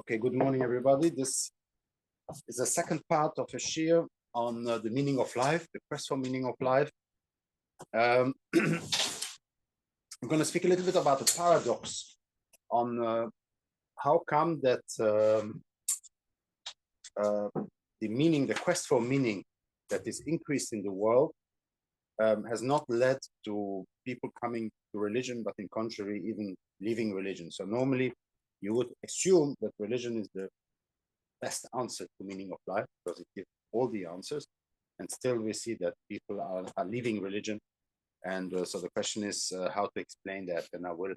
Okay, good morning, everybody. This is the second part of a shir on the meaning of life, the quest for meaning of life. I'm going to speak a little bit about the paradox on how come that the meaning, the quest for meaning that is increased in the world has not led to people coming to religion, but in contrary, even leaving religion. So normally you would assume that religion is the best answer to meaning of life because it gives all the answers, and still we see that people are leaving religion. And so the question is how to explain that, and I will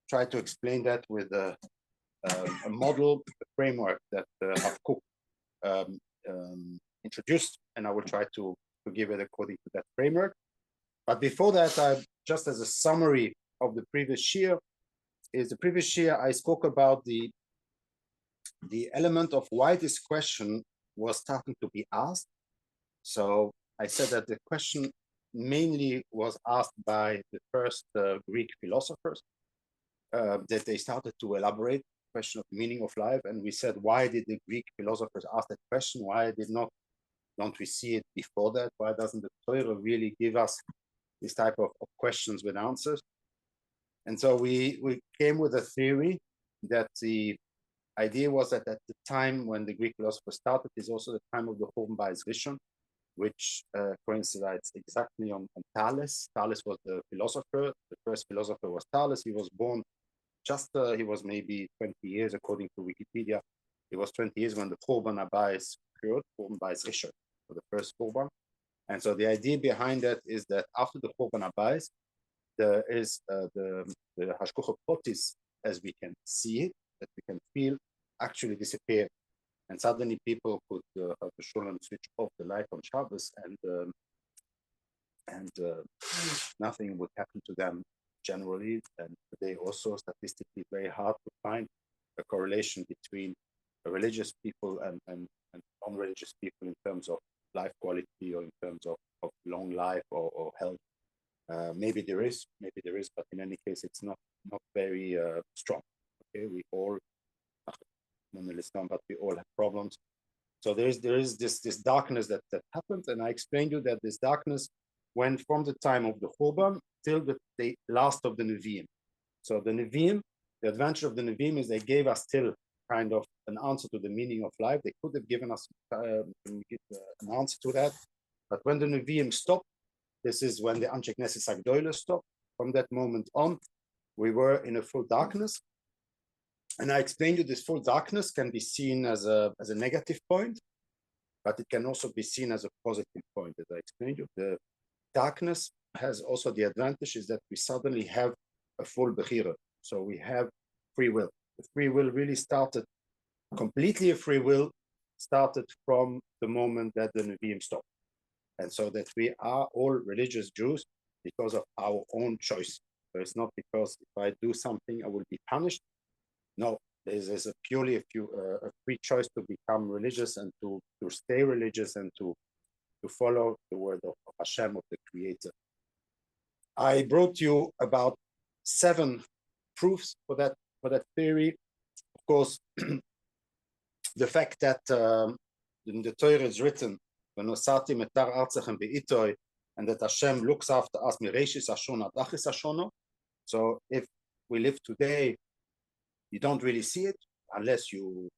try to explain that with a model, a framework that Rav Kook introduced, and I will try to give it according to that framework. But before that, just as a summary of the previous year, I spoke about the element of why this question was starting to be asked. So I said that the question mainly was asked by the first Greek philosophers, that they started to elaborate the question of meaning of life. And we said, why did the Greek philosophers ask that question? Why don't we see it before that? Why doesn't the Torah really give us this type of questions with answers? And so we came with a theory that the idea was that at the time when the Greek philosophers started is also the time of the Churban Bayis Rishon, which coincides exactly on Thales. Thales was the philosopher. The first philosopher was Thales. He was born he was maybe 20 years, according to Wikipedia. It was 20 years when the Churban Bayis occurred, Churban Bayis Rishon, for the first Churban. And so the idea behind that is that after the Churban Bayis, there is the Hashkucha Protis, as we can see it, that we can feel, actually disappear. And suddenly people could have the shul and switch off the light on Shabbos, and nothing would happen to them generally. And today also statistically very hard to find a correlation between religious people and non-religious people in terms of life quality or in terms of long life or health. Maybe there is, but in any case, it's not very strong. Okay, we all, but we all have problems. So there is this darkness that happens, and I explained to you that this darkness went from the time of the Churban till the last of the Nevi'im. So the Nevi'im, the advantage of the Nevi'im is they gave us still kind of an answer to the meaning of life. They could have given us an answer to that, but when the Nevi'im stopped, this is when the Anshe Knesset Agdoila stopped. From that moment on, we were in a full darkness. And I explained you this full darkness can be seen as a negative point, but it can also be seen as a positive point. As I explained you, the darkness has also the advantage is that we suddenly have a full bechira. So we have free will. The free will really started, completely a free will, started from the moment that the Nevi'im stopped. And so that we are all religious Jews because of our own choice. So it's not because if I do something, I will be punished. No, there's a purely a free choice to become religious and to stay religious and to follow the word of Hashem, of the Creator. I brought you about 7 proofs for that theory. Of course, the fact that in the Torah is written, and that Hashem looks after us. So if we live today, you don't really see it unless you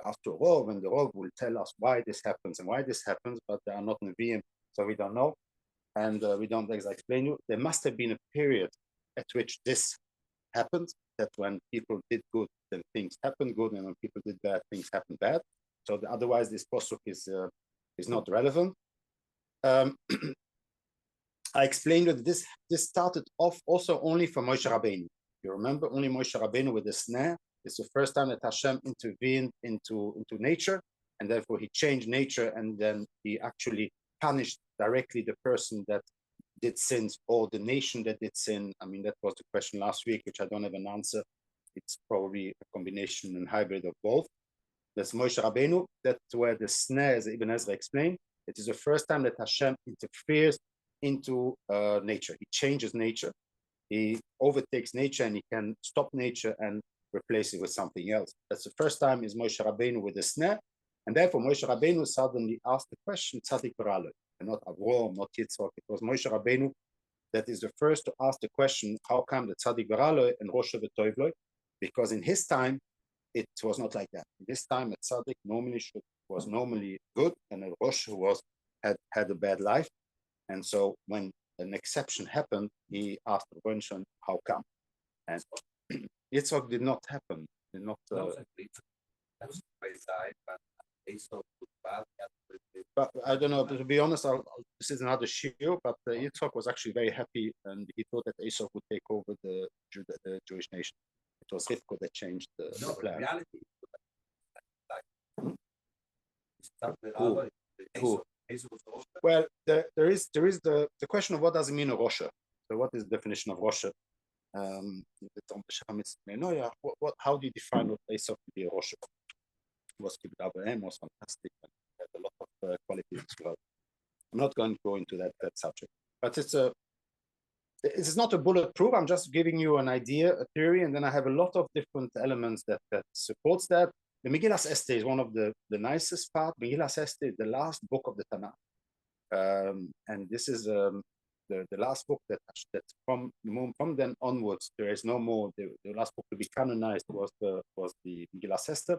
ask to a Rov, and the Rov will tell us why this happens and why this happens, but they are not Nevi'im, so we don't know. And we don't explain you. There must have been a period at which this happened, that when people did good, then things happened good, and when people did bad, things happened bad. So otherwise, this posuk is not relevant. I explained that this started off also only for Moshe Rabbeinu. You remember, only Moshe Rabbeinu with the snare. It's the first time that Hashem intervened into nature, and therefore he changed nature, and then he actually punished directly the person that did sins or the nation that did sin. I mean, that was the question last week, which I don't have an answer. It's probably a combination and hybrid of both. That's Moshe Rabbeinu. That's where the snare, as Ibn Ezra explained, it is the first time that Hashem interferes into nature. He changes nature. He overtakes nature, and he can stop nature and replace it with something else. That's the first time is Moshe Rabbeinu with the snare, and therefore Moshe Rabbeinu suddenly asked the question, Tzadik Baralo, and not Avraham, not Yitzchak. It was Moshe Rabbeinu that is the first to ask the question, how come the Tzadik Baralo and Rosh V'Toivloi? Because in his time, it was not like that. In this time, a Tzadik was normally good, and a Rosh had a bad life. And so when an exception happened, he asked the Rebbeinu, how come? And Yitzchak did not happen. Did not. But I don't know. To be honest, this is another shiur. But Yitzchak was actually very happy, and he thought that Esau would take over the Jewish nation. It was Rivka that changed the plan. Reality. Who? Well, there is the question of what does it mean a Rosha. So what is the definition of Rosha? How do you define what Esau to be a Rosha? Was Kibbutz Abraham was fantastic and had a lot of qualities as well. I'm not going to go into that subject, but it's not a bulletproof. I'm just giving you an idea, a theory, and then I have a lot of different elements that supports that. The Megillas Esther is one of the nicest part. Megillas Esther is the last book of the Tanakh, and this is the last book that from then onwards there is no more. The last book to be canonized was the Megillas Esther,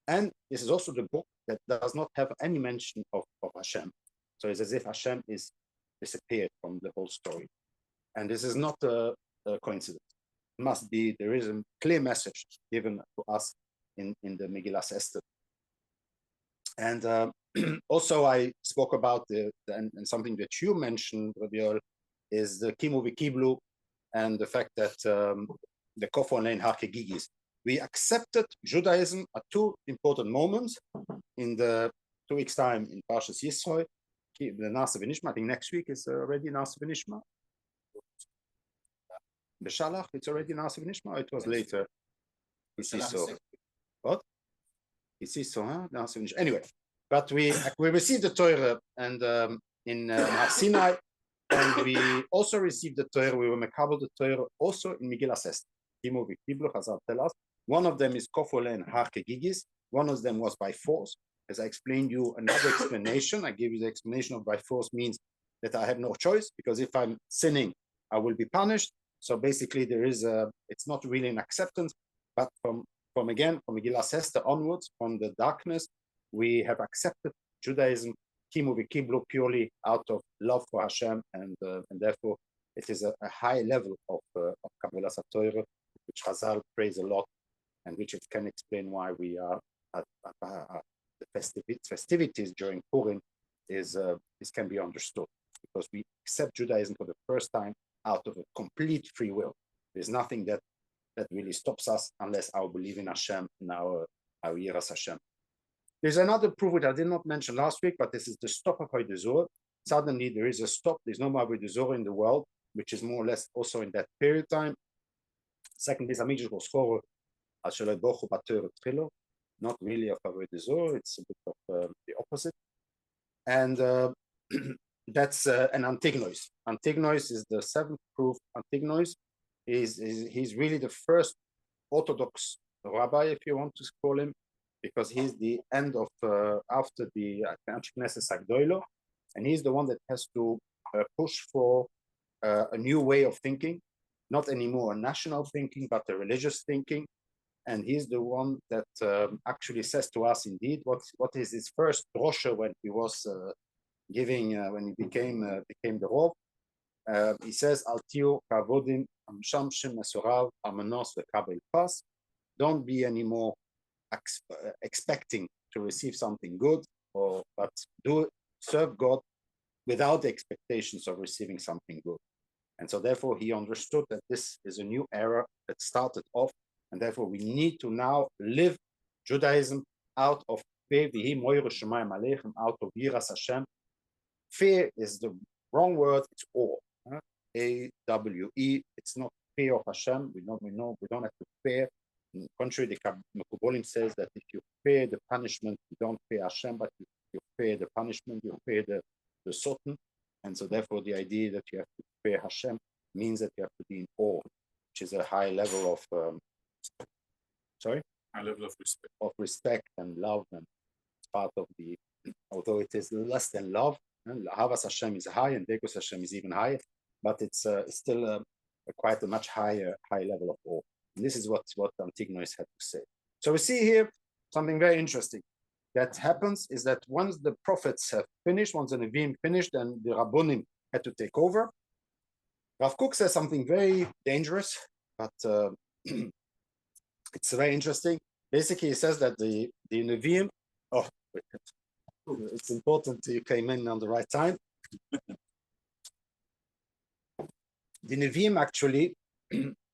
and this is also the book that does not have any mention of Hashem. So it's as if Hashem is disappeared from the whole story, and this is not a coincidence. It must be there is a clear message given to us in the Megillas Esther. And also I spoke about and something that you mentioned, Rabiol, is the Kimu V'Kiblu and the fact that the Kofo Lein Hakegigis. We accepted Judaism at two important moments in the 2 weeks' time in Parshas Yisro, the Nasa V'Nishma. I think next week is already Nasa V'Nishma. Beshalach, it's already Nasa V'Nishma, or it was later? So. What? So, huh? Anyway, but we received the Torah and in Har Sinai, and we also received the Torah. We were mekabel the Torah also in Megillas Esther. Kimu V'Kiblu, Chazal tell us. One of them is Kofole and Har Kegigis. One of them was by force. As I explained you another explanation, I gave you the explanation of by force means that I have no choice, because if I'm sinning, I will be punished. So basically, it's not really an acceptance, but from Megillas Esther onwards, from the darkness, we have accepted Judaism, Kimu V'Kiblu, purely out of love for Hashem, and therefore it is a high level of Kabbalas HaTorah, which Chazal praise a lot, and which it can explain why we are at the festivities during Purim this can be understood, because we accept Judaism for the first time out of a complete free will. There's nothing that really stops us unless our belief in Hashem and our Yiras Hashem. There's another proof which I did not mention last week, but this is the stop of Avodah Zorah. Suddenly there is a stop. There's no more Avodah Zorah in the world, which is more or less also in that period of time. Second is Amish was for not really of Avodah Zorah. It's a bit of the opposite. And that's an Antignois. Antignois is the seventh proof. Antignois he's really the first Orthodox rabbi, if you want to call him, because he's the end of after the Knesset Agdoilo, and he's the one that has to push for a new way of thinking, not anymore a national thinking, but a religious thinking. And he's the one that actually says to us, indeed, what is his first drosha when he was when he became the Rov. He says, Al tiu kavodim amshamshem mesorav amanos v'kabel pas. Don't be anymore expecting to receive something good, but serve God without the expectations of receiving something good. And so therefore he understood that this is a new era that started off, and therefore we need to now live Judaism out of fear, out of Yiras Hashem. Fear is the wrong word, it's awe. A-W-E, it's not fear of Hashem. We don't have to fear. On the contrary, the Mekubolim says that if you fear the punishment, you don't fear Hashem, but you fear the punishment, you fear the Sotan. And so therefore the idea that you have to fear Hashem means that you have to be in awe, which is a high level of sorry? High level of respect. Of respect and love, and it's part of the, although it is less than love, and Havas Hashem is high and Dekus Hashem is even higher, but it's still quite a much higher level of awe. And this is what Antignois had to say. So we see here something very interesting that happens is that once the prophets have finished, once the Nevi'im finished, and the Rabbonim had to take over, Rav Kook says something very dangerous, but it's very interesting. Basically, he says that the Nevi'im, oh, it's important you came in on the right time. The Nevi'im actually,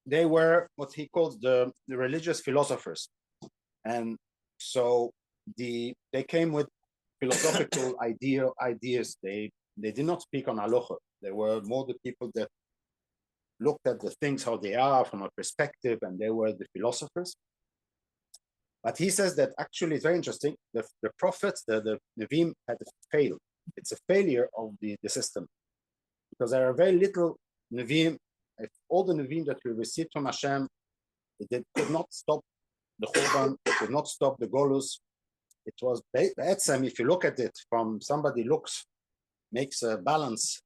they were what he calls the religious philosophers. And so they came with philosophical ideas. They did not speak on halacha. They were more the people that looked at the things how they are from a perspective, and they were the philosophers. But he says that actually it's very interesting. The prophets, the Nevi'im had failed. It's a failure of the system, because there are very little Nevi'im. If all the Nevi'im that we received from Hashem, they could not stop the Churban, they could not stop the Golus. It was Be'etzem, if you look at it from somebody makes a balance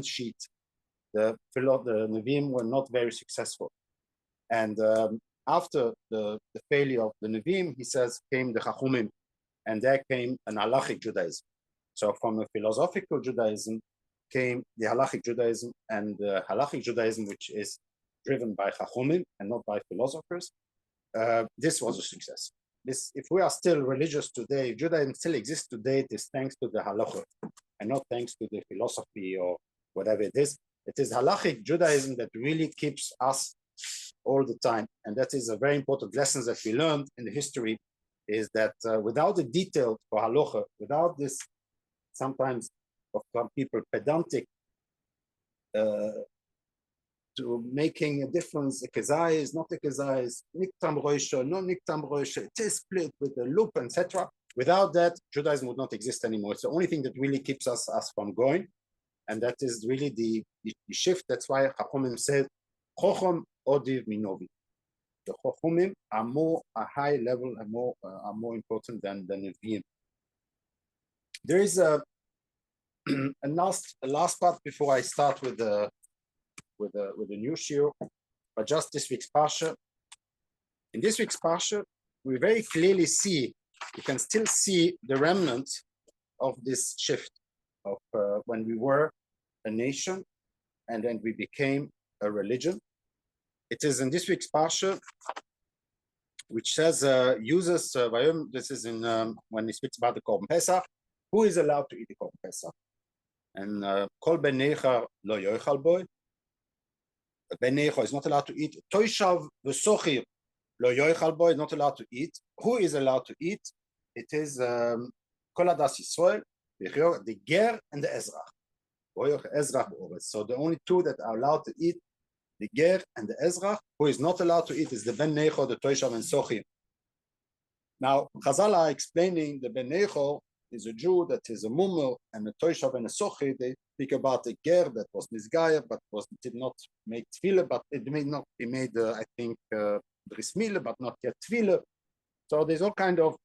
sheet, the Nevi'im were not very successful. And after the failure of the Nevi'im, he says, came the Chachumim, and there came an halachic Judaism. So from a philosophical Judaism came the halachic Judaism, and the halachic Judaism, which is driven by Chachumim and not by philosophers. This was a success. If we are still religious today, if Judaism still exists today, it is thanks to the halacha and not thanks to the philosophy or whatever it is. It is halachic Judaism that really keeps us all the time. And that is a very important lesson that we learned in the history, is that without the detail for halacha, without this sometimes of some people pedantic to making a difference, a kezai is not a kezai, is niktam roisha, no niktam roisha, it is split with the loop, etc. Without that, Judaism would not exist anymore. It's the only thing that really keeps us from going. And that is really the shift. That's why Chachumim said, Chochom odiv minovi. The Chachumim are more a high level and are more important than the Nevi'im. There is a last part before I start with the new shiur, but just this week's parsha. In this week's parsha, we very clearly see, you can still see the remnant of this shift of when we were a nation and then we became a religion. It is in this week's parsha, which says, this is in when he speaks about the Korban Pesach, who is allowed to eat the Korban Pesach? And Kol ben Necha lo yochal boy. Ben Necha is not allowed to eat. Toishav v'sochir lo yochal boy is not allowed to eat. Who is allowed to eat? It is Kol Adas Yisrael, the Ger and the Ezrach. So the only two that are allowed to eat, the Ger and the Ezrach. Who is not allowed to eat is the Ben Necho, the Toishav and Sochir. Now, Chazal are explaining the Ben Necho is a Jew that is a mummer, and a Toishav and a Sochir, they speak about the Ger that was Misgayer, but did not make Tefillah, but it may not be made, I think, Bris Milah, but not yet Tefillah. So there's all kind of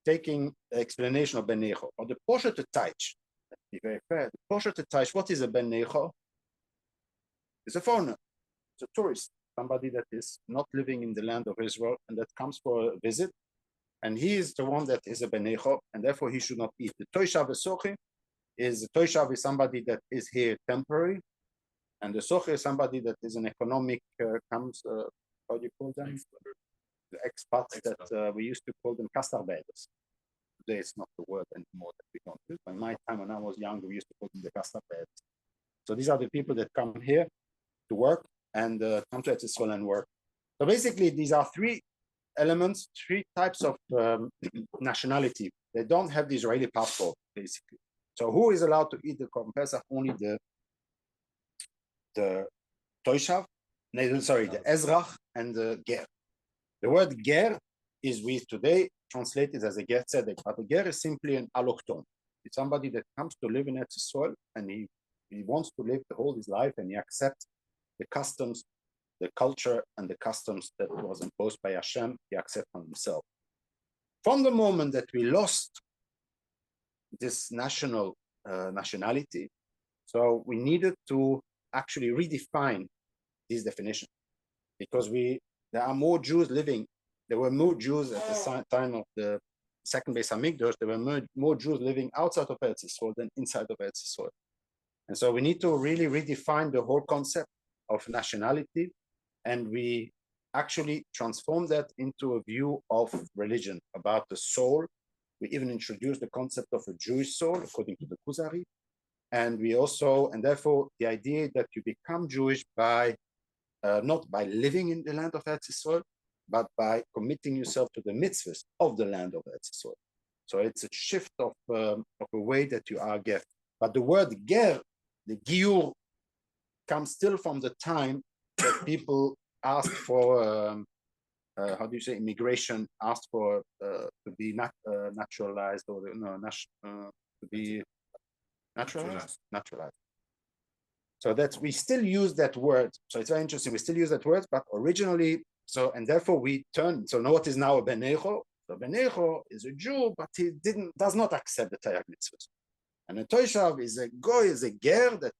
taking the explanation of Ben Necho. Or the Poshet Taich, let's be very fair, the Poshet Taich, what is a Ben Necho? It's a foreigner, it's a tourist, somebody that is not living in the land of Israel and that comes for a visit. And he is the one that is a Ben Necho, and therefore he should not eat. The Toishav Sochi is somebody that is here temporary, and the Sochi is somebody that is an economic, how do you call them? The expats that we used to call them kastarbeiders. Today it's not the word anymore that we don't use. By my time when I was younger, we used to call them the kastarbeiders. So these are the people that come here to work and come to Israel and work. So basically, these are three elements, three types of nationality. They don't have the Israeli passport, basically. So who is allowed to eat the Korban Pesach? Only the Toishav, the Ezrach and the Ger. The word Ger is we today translated as a Ger Tzedek, but the Ger is simply an allochton. It's somebody that comes to live in Eretz Yisrael and he wants to live the whole his life and he accepts the customs the culture and the customs that was imposed by Hashem, he accepted on himself. From the moment that we lost this nationality, so we needed to actually redefine this definition, because there are more Jews living. There were more Jews at the time of the second Beis Hamikdash. There were more Jews living outside of Eretz Yisrael than inside of Eretz Yisrael. And so we need to really redefine the whole concept of nationality, and we actually transform that into a view of religion, about the soul. We even introduced the concept of a Jewish soul, according to the Kuzari. And we also, and therefore, the idea that you become Jewish by not by living in the land of Eretz Yisrael, but by committing yourself to the mitzvahs of the land of Eretz Yisrael. So it's a shift of a way that you are ger. But the word ger, the giur, comes still from the time that people asked for, how do you say, immigration, asked for to be naturalized, or to be naturalized. So that's, we still use that word. So it's very interesting. We still use that word, but originally, so, and therefore we turn, so know what is now a Benecho. So Benecho is a Jew, but he does not accept the Tayag mitzvahs. And a Toishav is a goy, is a ger that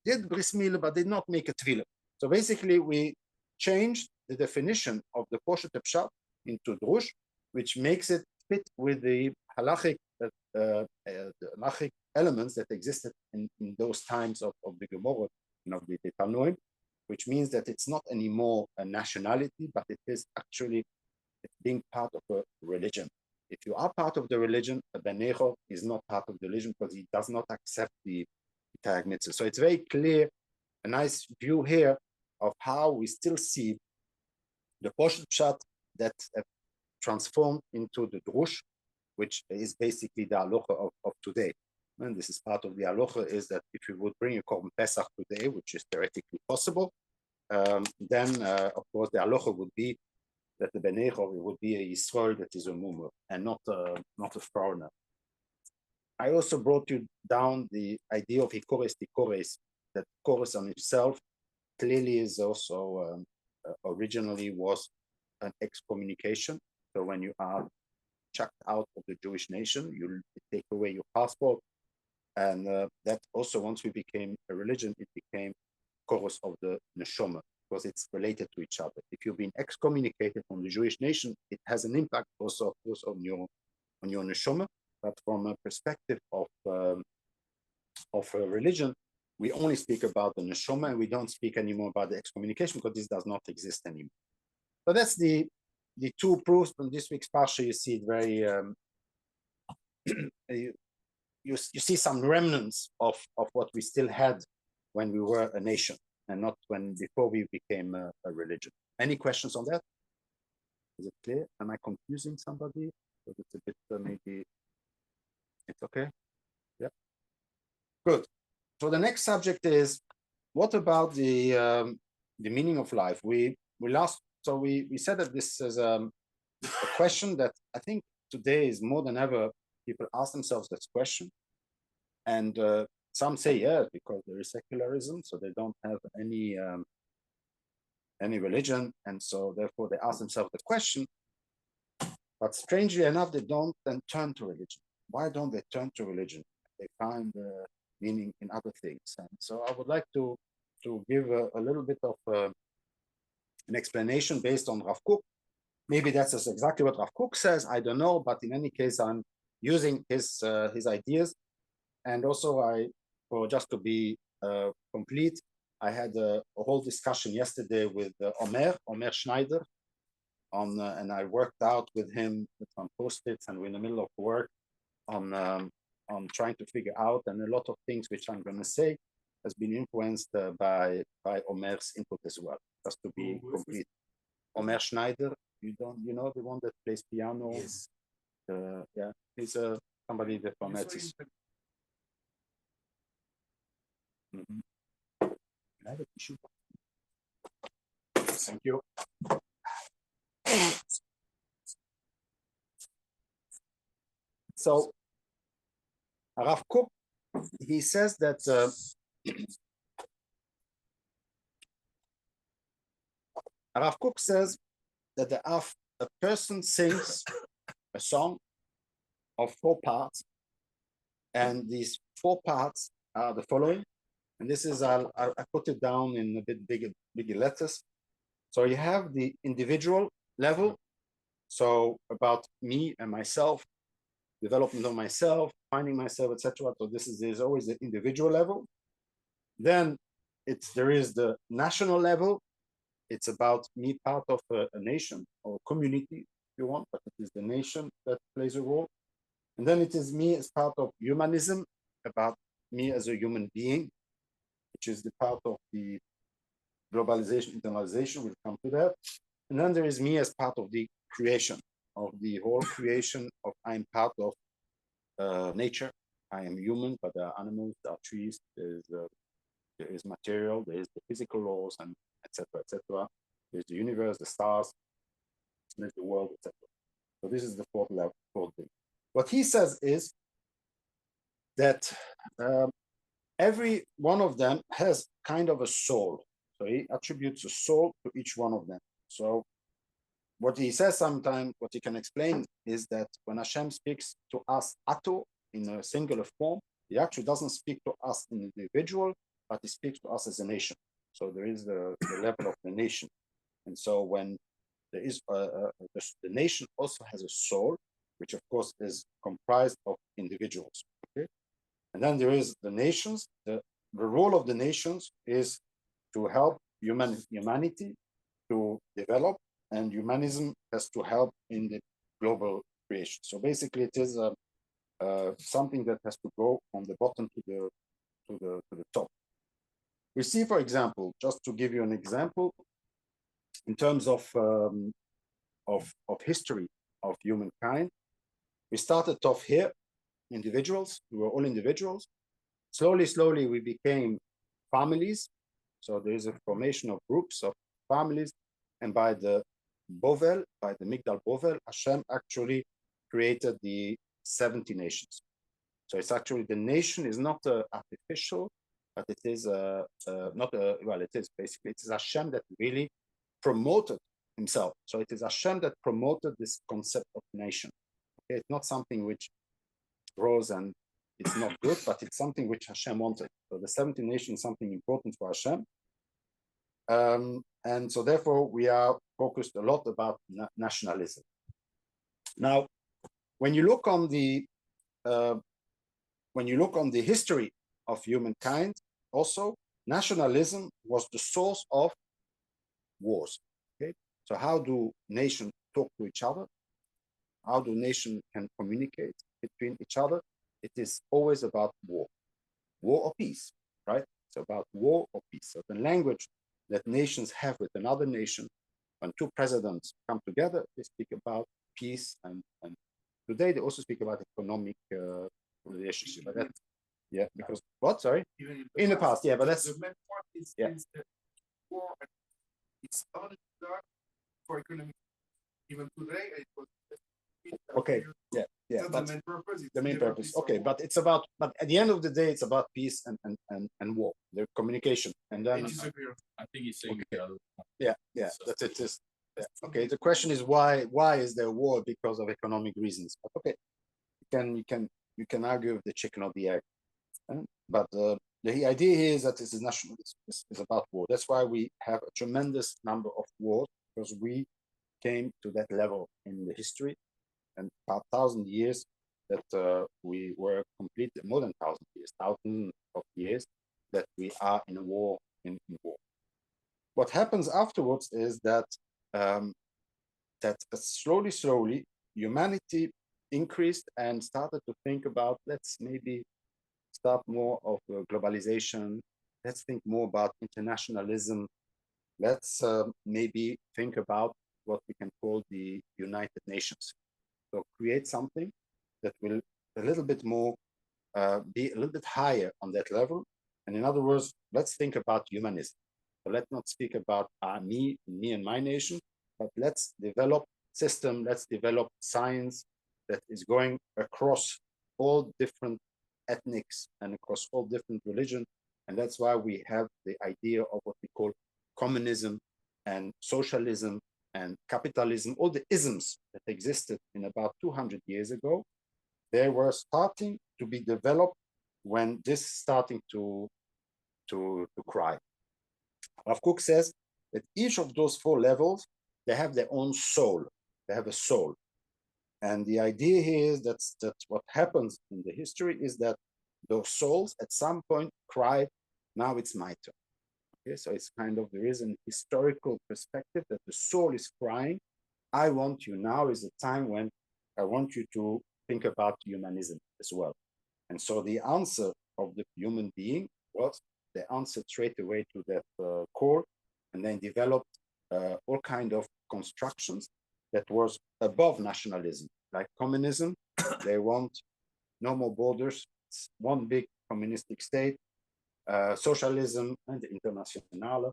did bris milah, but did not make a tefillah. So basically we changed the definition of the Poshet Pshat into Drush, which makes it fit with the halachic elements that existed in those times of the Gemara and of the Tanoim, which means that it's not anymore a nationality, but it is actually being part of a religion. If you are part of the religion, a Benecho is not part of the religion because he does not accept the Tayag mitzvah. So it's very clear, a nice view here of how we still see the Poshet Pshat that transformed into the Drush, which is basically the halacha of today. And this is part of the halacha, is that if you would bring a Korban Pesach today, which is theoretically possible, then of course the halacha would be that the Benecho would be a Yisrael that is a Mumur and not a foreigner. I also brought you down the idea of Hikores Tikores, that Kores on himself clearly is also originally was an excommunication. So when you are chucked out of the Jewish nation, you take away your passport. And that also, once we became a religion, it became Koros of the Neshama, because it's related to each other. If you've been excommunicated from the Jewish nation, it has an impact also, of course, on your Neshama. But from a perspective of a religion, we only speak about the Neshama, and we don't speak anymore about the excommunication, because this does not exist anymore. So that's the two proofs from this week's Parsha. You see it very, you see some remnants of what we still had when we were a nation, and not before we became a religion. Any questions on that? Is it clear? Am I confusing somebody? Because it's a bit maybe it's okay. Yeah. Good. So the next subject is, what about the meaning of life? We said that this is a question that I think today is more than ever people ask themselves this question, and some say yes, because there is secularism, so they don't have any religion, and so therefore they ask themselves the question. But strangely enough, they don't then turn to religion. Why don't they turn to religion? They find meaning in other things. And so I would like to give a little bit of an explanation based on Rav Kook. Maybe that's exactly what Rav Kook says, I don't know, but in any case, I'm using his ideas. And also, just to be complete, I had a whole discussion yesterday with Omer Schneider, and I worked out with him with some post-its, and we're in the middle of work on trying to figure out, and a lot of things which I'm going to say has been influenced by Omer's input as well. Just to be complete, Omer Schneider, you know the one that plays piano? Yes. Yeah, he's somebody that from Eretz. Thank you. So Rav Kook, he says that Rav Kook says that a person sings a song of 4 parts, and these 4 parts are the following. And this is, I put it down in a bit bigger letters. So you have the individual level, so about me and myself, development of myself, finding myself, etc. So there's always the individual level. Then there is the national level. It's about me part of a nation or community, if you want, but it is the nation that plays a role. And then it is me as part of humanism, about me as a human being, which is the part of the globalization, internalization. We'll come to that. And then there is me as part of the creation, of the whole creation of I'm part of nature. I am human, but there are animals, there are trees, there is material, there is the physical laws, and etc., etc. There's the universe, the stars, there's the world, etc. So this is the fourth level, fourth thing. What he says is that every one of them has kind of a soul. So he attributes a soul to each one of them. So what he says sometimes, what he can explain is that when Hashem speaks to us, Ato, in a singular form, he actually doesn't speak to us in individual, but he speaks to us as a nation. So there is the level of the nation. And so when there is the nation also has a soul, which of course is comprised of individuals. Okay? And then there is the nations. The role of the nations is to help humanity to develop, and humanism has to help in the global creation. So basically, it is something that has to go from the bottom to the top. We see, for example, just to give you an example, in terms of history of humankind, we started off here, individuals. We were all individuals. Slowly, we became families. So there is a formation of groups of families, and by the Migdal Bovel, Hashem actually created the 70 nations. So it's actually, the nation is not artificial, but it is not well, it is basically, it is Hashem that really promoted himself. So it is Hashem that promoted this concept of nation. Okay? It's not something which grows and it's not good, but it's something which Hashem wanted. So the 70 nations is something important for Hashem. And so therefore we are focused a lot about nationalism. Now, when you look on the history of humankind, also nationalism was the source of wars. Okay, so how do nations talk to each other? How do nations can communicate between each other? It is always about war or peace, right? It's about war or peace. So the language that nations have with another nation, when two presidents come together, they speak about peace, and today they also speak about economic relationship. But that, yeah, because what? Sorry, in the past, yeah, but that's the main part is, yeah, is that war. It started for economic. Even today, it was okay. Yeah, yeah. The main purpose. The main purpose. Okay, but it's about. But at the end of the day, it's about peace and war. The communication, and then I think he's saying okay. Yeah, yeah. So that's it. Is yeah. Okay. The question is why? Why is there war? Because of economic reasons. But okay, you can argue with the chicken or the egg. But the idea here is that this is nationalism. This is about war. That's why we have a tremendous number of wars, because we came to that level in the history, and about 1,000 years that we were completely, more than 1,000 years, thousands of years that we are in a war, in war. What happens afterwards is that that slowly humanity increased and started to think about, let's maybe start more of globalization. Let's think more about internationalism. Let's maybe think about what we can call the United Nations. So create something that will a little bit more, be a little bit higher on that level. And in other words, let's think about humanism. So let's not speak about me and my nation, but let's develop system, let's develop science that is going across all different ethnics and across all different religions. And that's why we have the idea of what we call communism and socialism and capitalism, all the isms that existed in about 200 years ago, they were starting to be developed when this starting to cry. Rav Kook says that each of those four levels, they have their own soul. They have a soul. And the idea here is that what happens in the history is that those souls at some point cried, now it's my turn. Okay, so it's kind of, there is an historical perspective that the soul is crying, I want you, now is the time when I want you to think about humanism as well. And so the answer of the human being was, they answered straight away to that call, and then developed all kind of constructions that was above nationalism, like communism. They want no more borders, it's one big communistic state, socialism and the internationale.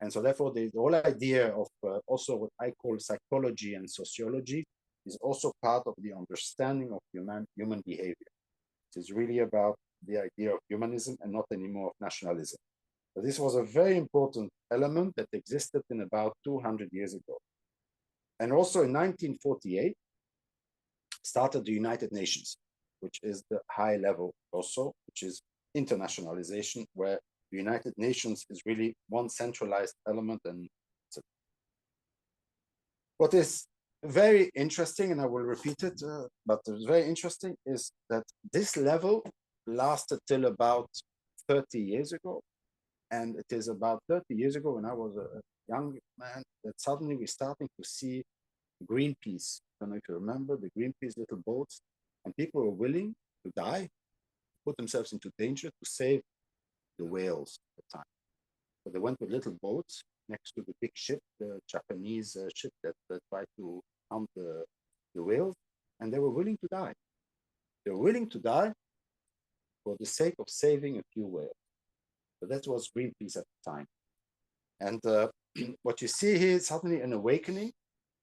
And so therefore the whole idea of also what I call psychology and sociology is also part of the understanding of human behavior. It is really about the idea of humanism and not anymore of nationalism. But this was a very important element that existed in about 200 years ago. And also in 1948, started the United Nations, which is the high level also, which is internationalization, where the United Nations is really one centralized element. And what is very interesting, and I will repeat it, but it's very interesting, is that this level lasted till about 30 years ago. And it is about 30 years ago when I was a young man that suddenly we're starting to see Greenpeace. I don't know if you remember the Greenpeace little boats, and people were willing to die, put themselves into danger to save the whales at the time. So they went with little boats next to the big ship, the Japanese ship that tried to hunt the whales, and they were willing to die. They were willing to die for the sake of saving a few whales. So that was Greenpeace at the time. And what you see here is suddenly an awakening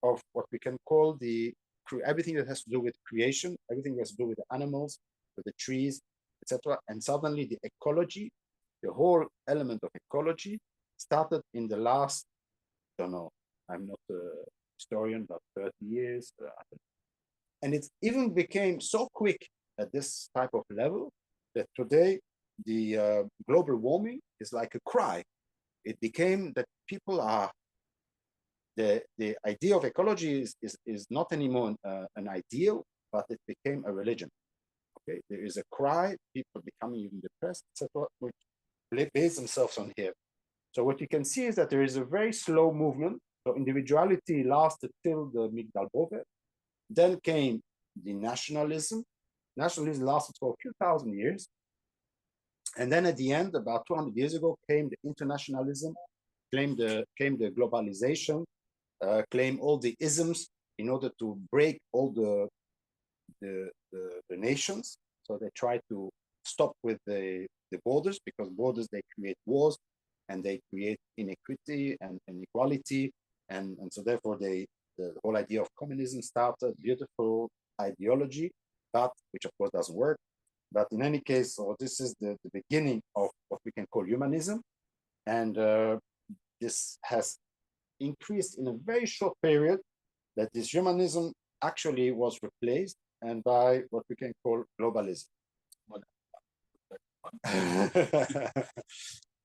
of what we can call everything that has to do with creation, everything that has to do with the animals, with the trees, etc. And suddenly the ecology, the whole element of ecology started in the last, I don't know, I'm not a historian, but 30 years. And it even became so quick at this type of level that today the global warming is like a cry. It became that people are, the idea of ecology is not anymore an ideal, but it became a religion. Okay, there is a cry, people becoming even depressed, etc., which base themselves on here. So what you can see is that there is a very slow movement. So individuality lasted till the Migdal Bove. Then came the nationalism. Nationalism lasted for a few thousand years. And then at the end, about 200 years ago, came the internationalism, came the globalization, claim all the isms in order to break all the nations. So they try to stop with the borders, because borders, they create wars and they create inequity and inequality. And so therefore the whole idea of communism started, beautiful ideology, but which of course doesn't work. But in any case, so this is the beginning of what we can call humanism. And this has increased in a very short period, that this humanism actually was replaced and by what we can call globalism.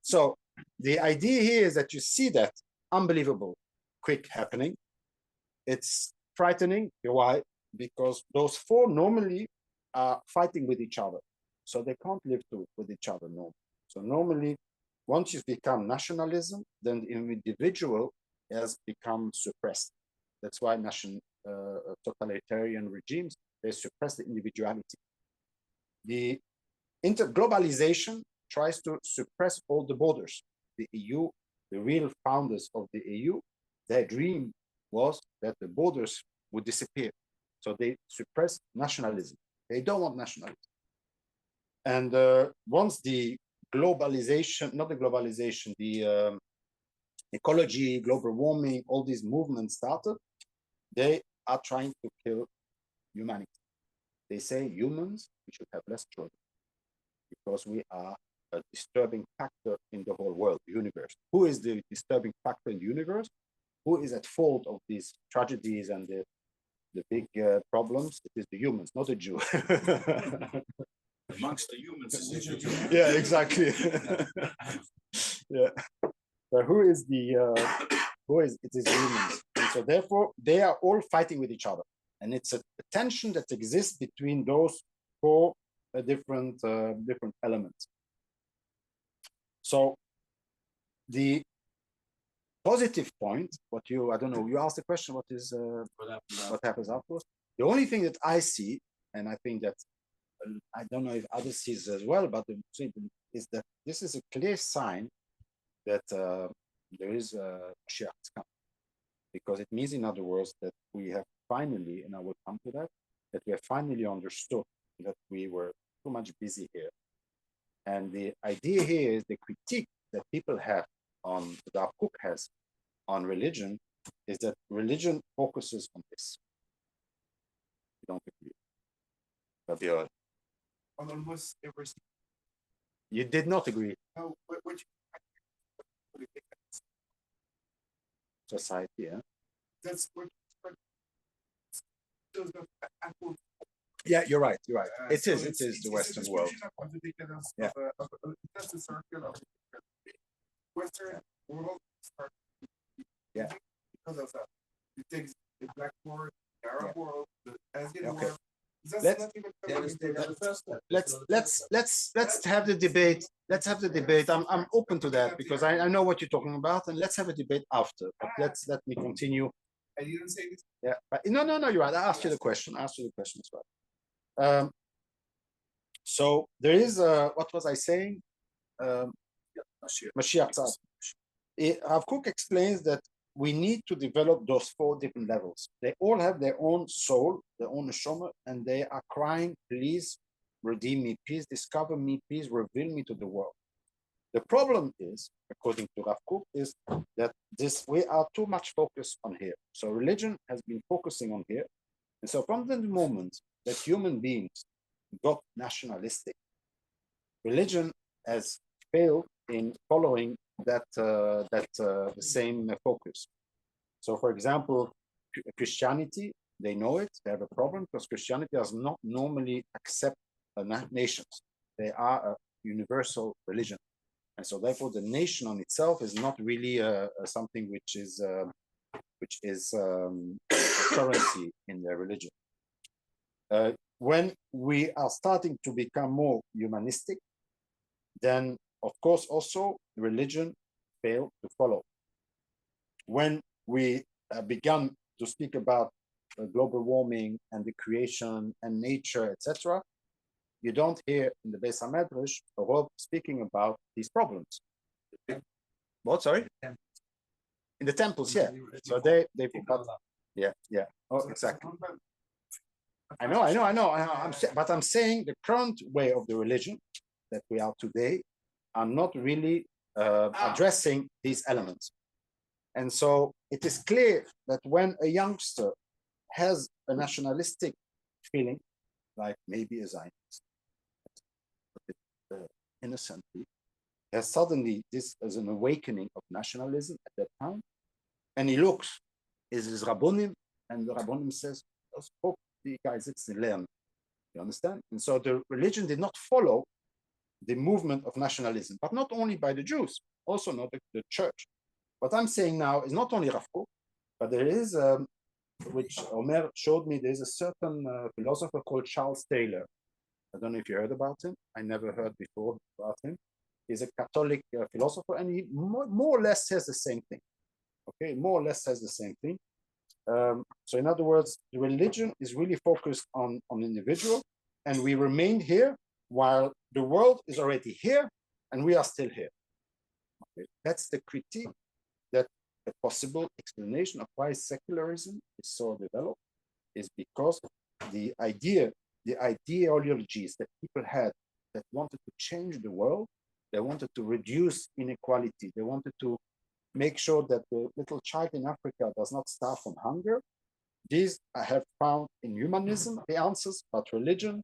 So the idea here is that you see that unbelievable quick happening. It's frightening. Why? Because those four normally are fighting with each other. So they can't live with each other normally. So normally, once you become nationalism, then the individual has become suppressed. That's why totalitarian regimes, they suppress the individuality. The interglobalization tries to suppress all the borders. The EU, the real founders of the EU, their dream was that the borders would disappear. So they suppress nationalism. They don't want nationalism. And once the globalization, not the globalization, the ecology, global warming, all these movements started, they are trying to kill humanity. They say humans, we should have less children because we are a disturbing factor in the whole world, the universe. Who is the disturbing factor in the universe? Who is at fault of these tragedies and the big problems? It is the humans, not the Jew. Amongst the humans is the Jew. Yeah, exactly. Yeah. But who is it is humans. And so therefore they are all fighting with each other. And it's a tension that exists between those four different elements. So the positive point, I don't know, you asked the question, what happens afterwards? The only thing that I see, and I think that I don't know if others see this as well, but is that this is a clear sign that there is a Mashiach coming. Because it means, in other words, that we have finally, and I will come to that we have finally understood that we were too much busy here. And the idea here is the critique that people have on, that Rav Kook has on religion, is that religion focuses on this. You don't agree? Fabiola. On almost every. You did not agree. No, which society, yeah. That's what. Yeah, you're right. You're right. It is the Western world. Yeah. That's the circle of the Western world. Yeah. Because of that, it takes the black world, the Arab world, the Asian world. Let's have the debate. Let's have the debate. I'm open to that because I know what you're talking about, and let's have a debate after. But let me continue. I didn't say this. Yeah, but no, you're right. I asked you the question. I asked you the question as well. So there is what was I saying? Mashiach. Rav Kook explains that we need to develop those four different levels. They all have their own soul, their own neshama, and they are crying, please redeem me, please discover me, please reveal me to the world. The problem is, according to Rav Kook, is that we are too much focused on here. So religion has been focusing on here. And so from the moment that human beings got nationalistic, religion has failed in following the same focus. So, for example, Christianity, they know it, they have a problem because Christianity does not normally accept nations. They are a universal religion. And so therefore the nation on itself is not really something which is currency in their religion. When we are starting to become more humanistic, then of course also religion failed to follow. When we began to speak about global warming and the creation and nature, etc., you don't hear in the Beis HaMedrash a Rav speaking about these problems. What? Sorry? In the temples, yeah. So they yeah. Oh, exactly. I know. But I'm saying the current way of the religion that we are today are not really addressing these elements. And so it is clear that when a youngster has a nationalistic feeling, like maybe a Zionist, innocently, there's suddenly this as an awakening of nationalism at that time, and he looks, is his Rabbonim, and the Rabbonim says, oh, the guys, it's the learn. You understand? And so the religion did not follow the movement of nationalism, but not only by the Jews, also not the church. What I'm saying now is not only Rav Kook, but there is, which Omer showed me, there's a certain philosopher called Charles Taylor. I don't know if you heard about him. I never heard before about him. He's a Catholic philosopher, and he more or less says the same thing. Okay, more or less says the same thing. So in other words, the religion is really focused on individual, and we remain here while the world is already here, and we are still here. Okay. That's the critique, that the possible explanation of why secularism is so developed is because the ideologies that people had that wanted to change the world, they wanted to reduce inequality, they wanted to make sure that the little child in Africa does not starve from hunger. These I have found in humanism the answers, but religion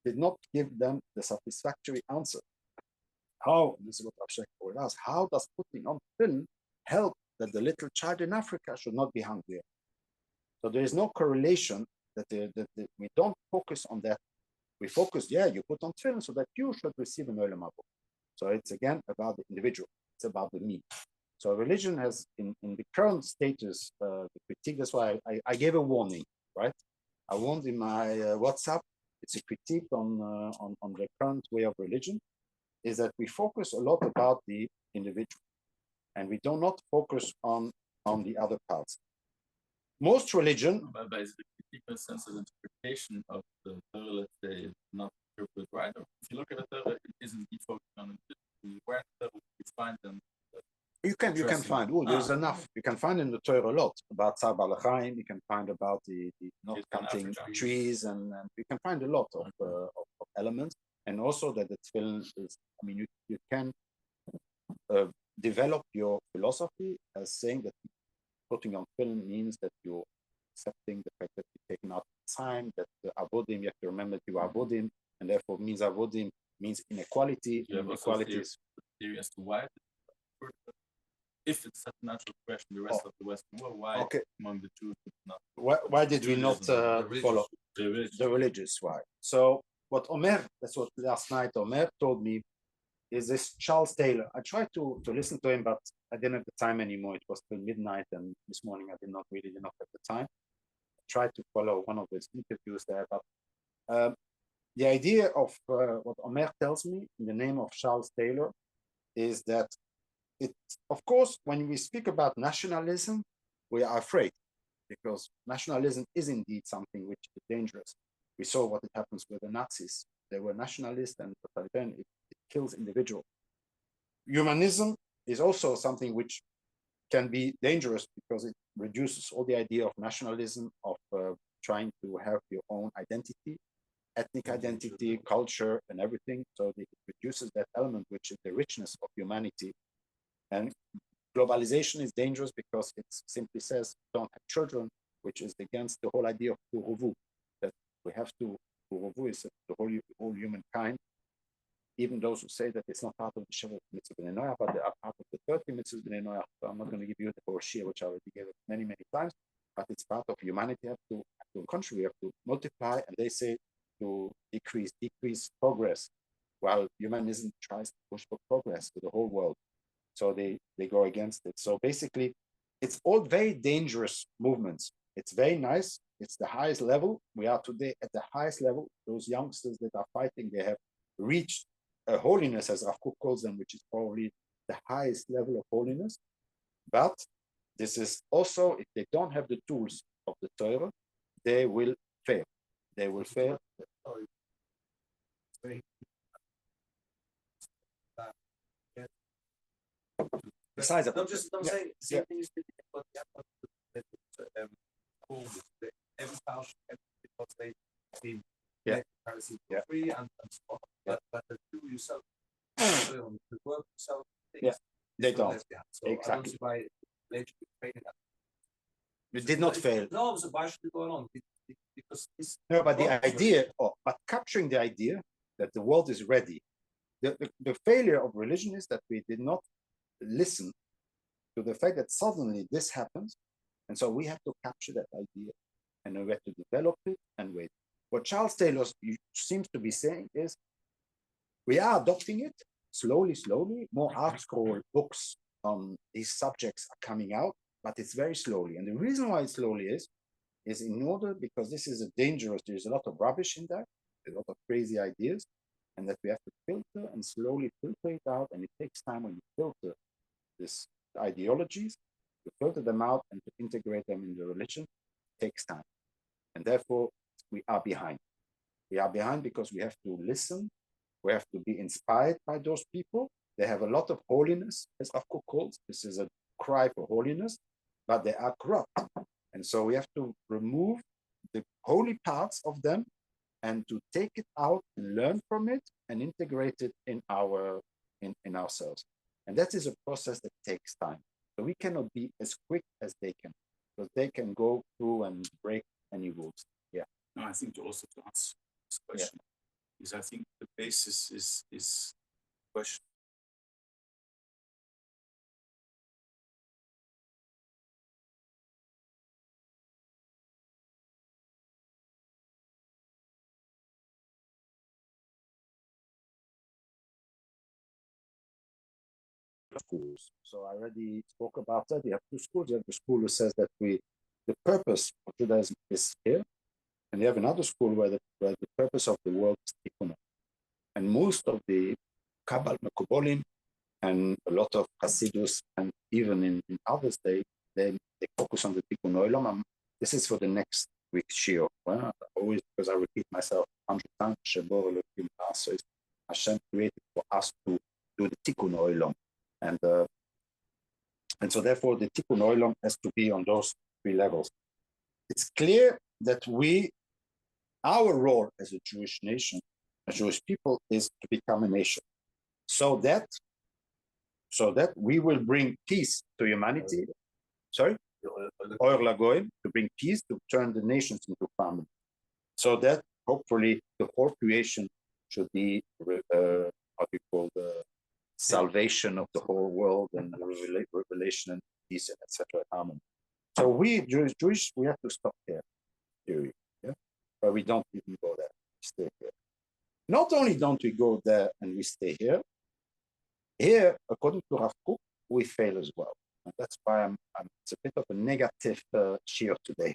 did not give them the satisfactory answer. how, this is what Rav Shechter would ask, how does putting on film help that the little child in Africa should not be hungry? So there is no correlation that, we don't focus on that. We focus, you put on film so that you should receive an Olam Haba. So it's again about the individual. It's about the me. So religion has, in the current status, the critique. That's why I gave a warning, right? I warned in my WhatsApp. It's a critique on the current way of religion, is that we focus a lot about the individual, and we do not focus on the other parts. Most religion, but is the critical sense of interpretation of the Torah, let's say, not interpreted right? Or if you look at the Torah, it isn't focusing on where the Torah you find them. You can find. There's enough. You can find in the Torah a lot about Tzar Balachaim. You can find about the not cutting trees, and you can find a lot of elements. And also that the film is. I mean, you can develop your philosophy as saying that putting on film means that you're accepting the fact that you're taking out time, that the avodim, you have to remember that you are avodim, and therefore means avodim means inequality. You have inequalities. Theory as to why, if it's such a natural question, the rest of the Western world, why among the two not? Why did we not follow the religious? Why? So what Omer, that's what last night Omer told me, is this Charles Taylor. I tried to listen to him, but I didn't have the time anymore. It was till midnight, and this morning I did not really enough at the time. I tried to follow one of his interviews there, but the idea of what Omer tells me in the name of Charles Taylor is that of course, when we speak about nationalism, we are afraid because nationalism is indeed something which is dangerous. We saw what happens with the Nazis. They were nationalists and totalitarian. It kills individual. Humanism is also something which can be dangerous because it reduces all the idea of nationalism, of trying to have your own identity, ethnic identity, culture, and everything. So it reduces that element, which is the richness of humanity. And globalization is dangerous because it simply says don't have children, which is against the whole idea of Puruvu, that we have to, Puruvu is the whole humankind, even those who say that it's not part of the Shabbat Mitzvah B'nai Noach, but they are part of the 30 Mitzvahs B'nai Noach. So I'm not going to give you the whole Shia, which I already gave it many, many times, but it's part of humanity. We have to contribute, we have to multiply, and they say to decrease progress, while humanism tries to push for progress to the whole world. So they go against it. So basically, it's all very dangerous movements. It's very nice. It's the highest level. We are today at the highest level. Those youngsters that are fighting, they have reached a holiness, as Rav Kook calls them, which is probably the highest level of holiness. But this is also, if they don't have the tools of the Torah, they will fail. They will fail. Besides that, I'm saying the same thing is what every house, because they currency for free and so on. But the do yourself, the work yourself, they don't. So exactly. I don't see why they should fail that. It did not fail. No, so why should it go along? Because no, but the idea, but capturing the idea that the world is ready. The failure of religion is that we did not listen to the fact that suddenly this happens, and so we have to capture that idea, and we have to develop it and wait. What Charles Taylor seems to be saying is, we are adopting it slowly. More art scroll books on these subjects are coming out, but it's very slowly. And the reason why it slowly is in order, because this is a dangerous, there's a lot of rubbish in there, a lot of crazy ideas, and that we have to filter and slowly filter it out. And it takes time when you filter these ideologies, to filter them out and to integrate them in the religion, takes time. And therefore, we are behind. We are behind because we have to listen. We have to be inspired by those people. They have a lot of holiness, as Rav Kook calls. This is a cry for holiness, but they are corrupt. And so we have to remove the holy parts of them and to take it out and learn from it and integrate it in ourselves. And that is a process that takes time. So we cannot be as quick as they can, because they can go through and break any rules. Yeah. No, I think also to answer this question, because I think the basis is question schools. So I already spoke about that. You have two schools. You have the school who says that the purpose of Judaism is here, and you have another school where the purpose of the world is tikkun. And most of the Kabbal Mekubolim and a lot of Hasidus, and even in others, they focus on the tikkun olam. This is for the next week's shiur. Well, always, because I repeat myself 100 times, so Hashem created for us to do the tikkun olam, and so therefore the tikkun olam has to be on those three levels. It's clear that our role as a Jewish nation, a Jewish people, is to become a nation, so that we will bring peace to humanity. Sorry, Ohr LaGoyim, to bring peace, to turn the nations into family, so that hopefully the whole creation should be what we call the salvation of the whole world and the revelation and peace and etc. harmony. So we Jewish, we have to stop there, theory, yeah, but we don't even go there. We stay here. Not only don't we go there and we stay here, according to Rav Kook, we fail as well. And that's why it's a bit of a negative shiur today.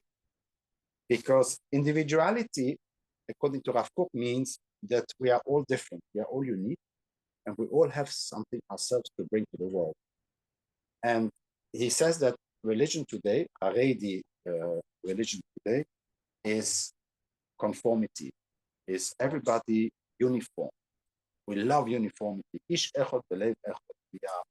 Because individuality, according to Rav Kook, means that we are all different, we are all unique, and we all have something ourselves to bring to the world. And he says that religion today, Haredi religion today, is conformity, is everybody uniform. We love uniformity. Ish echad belev echad. We are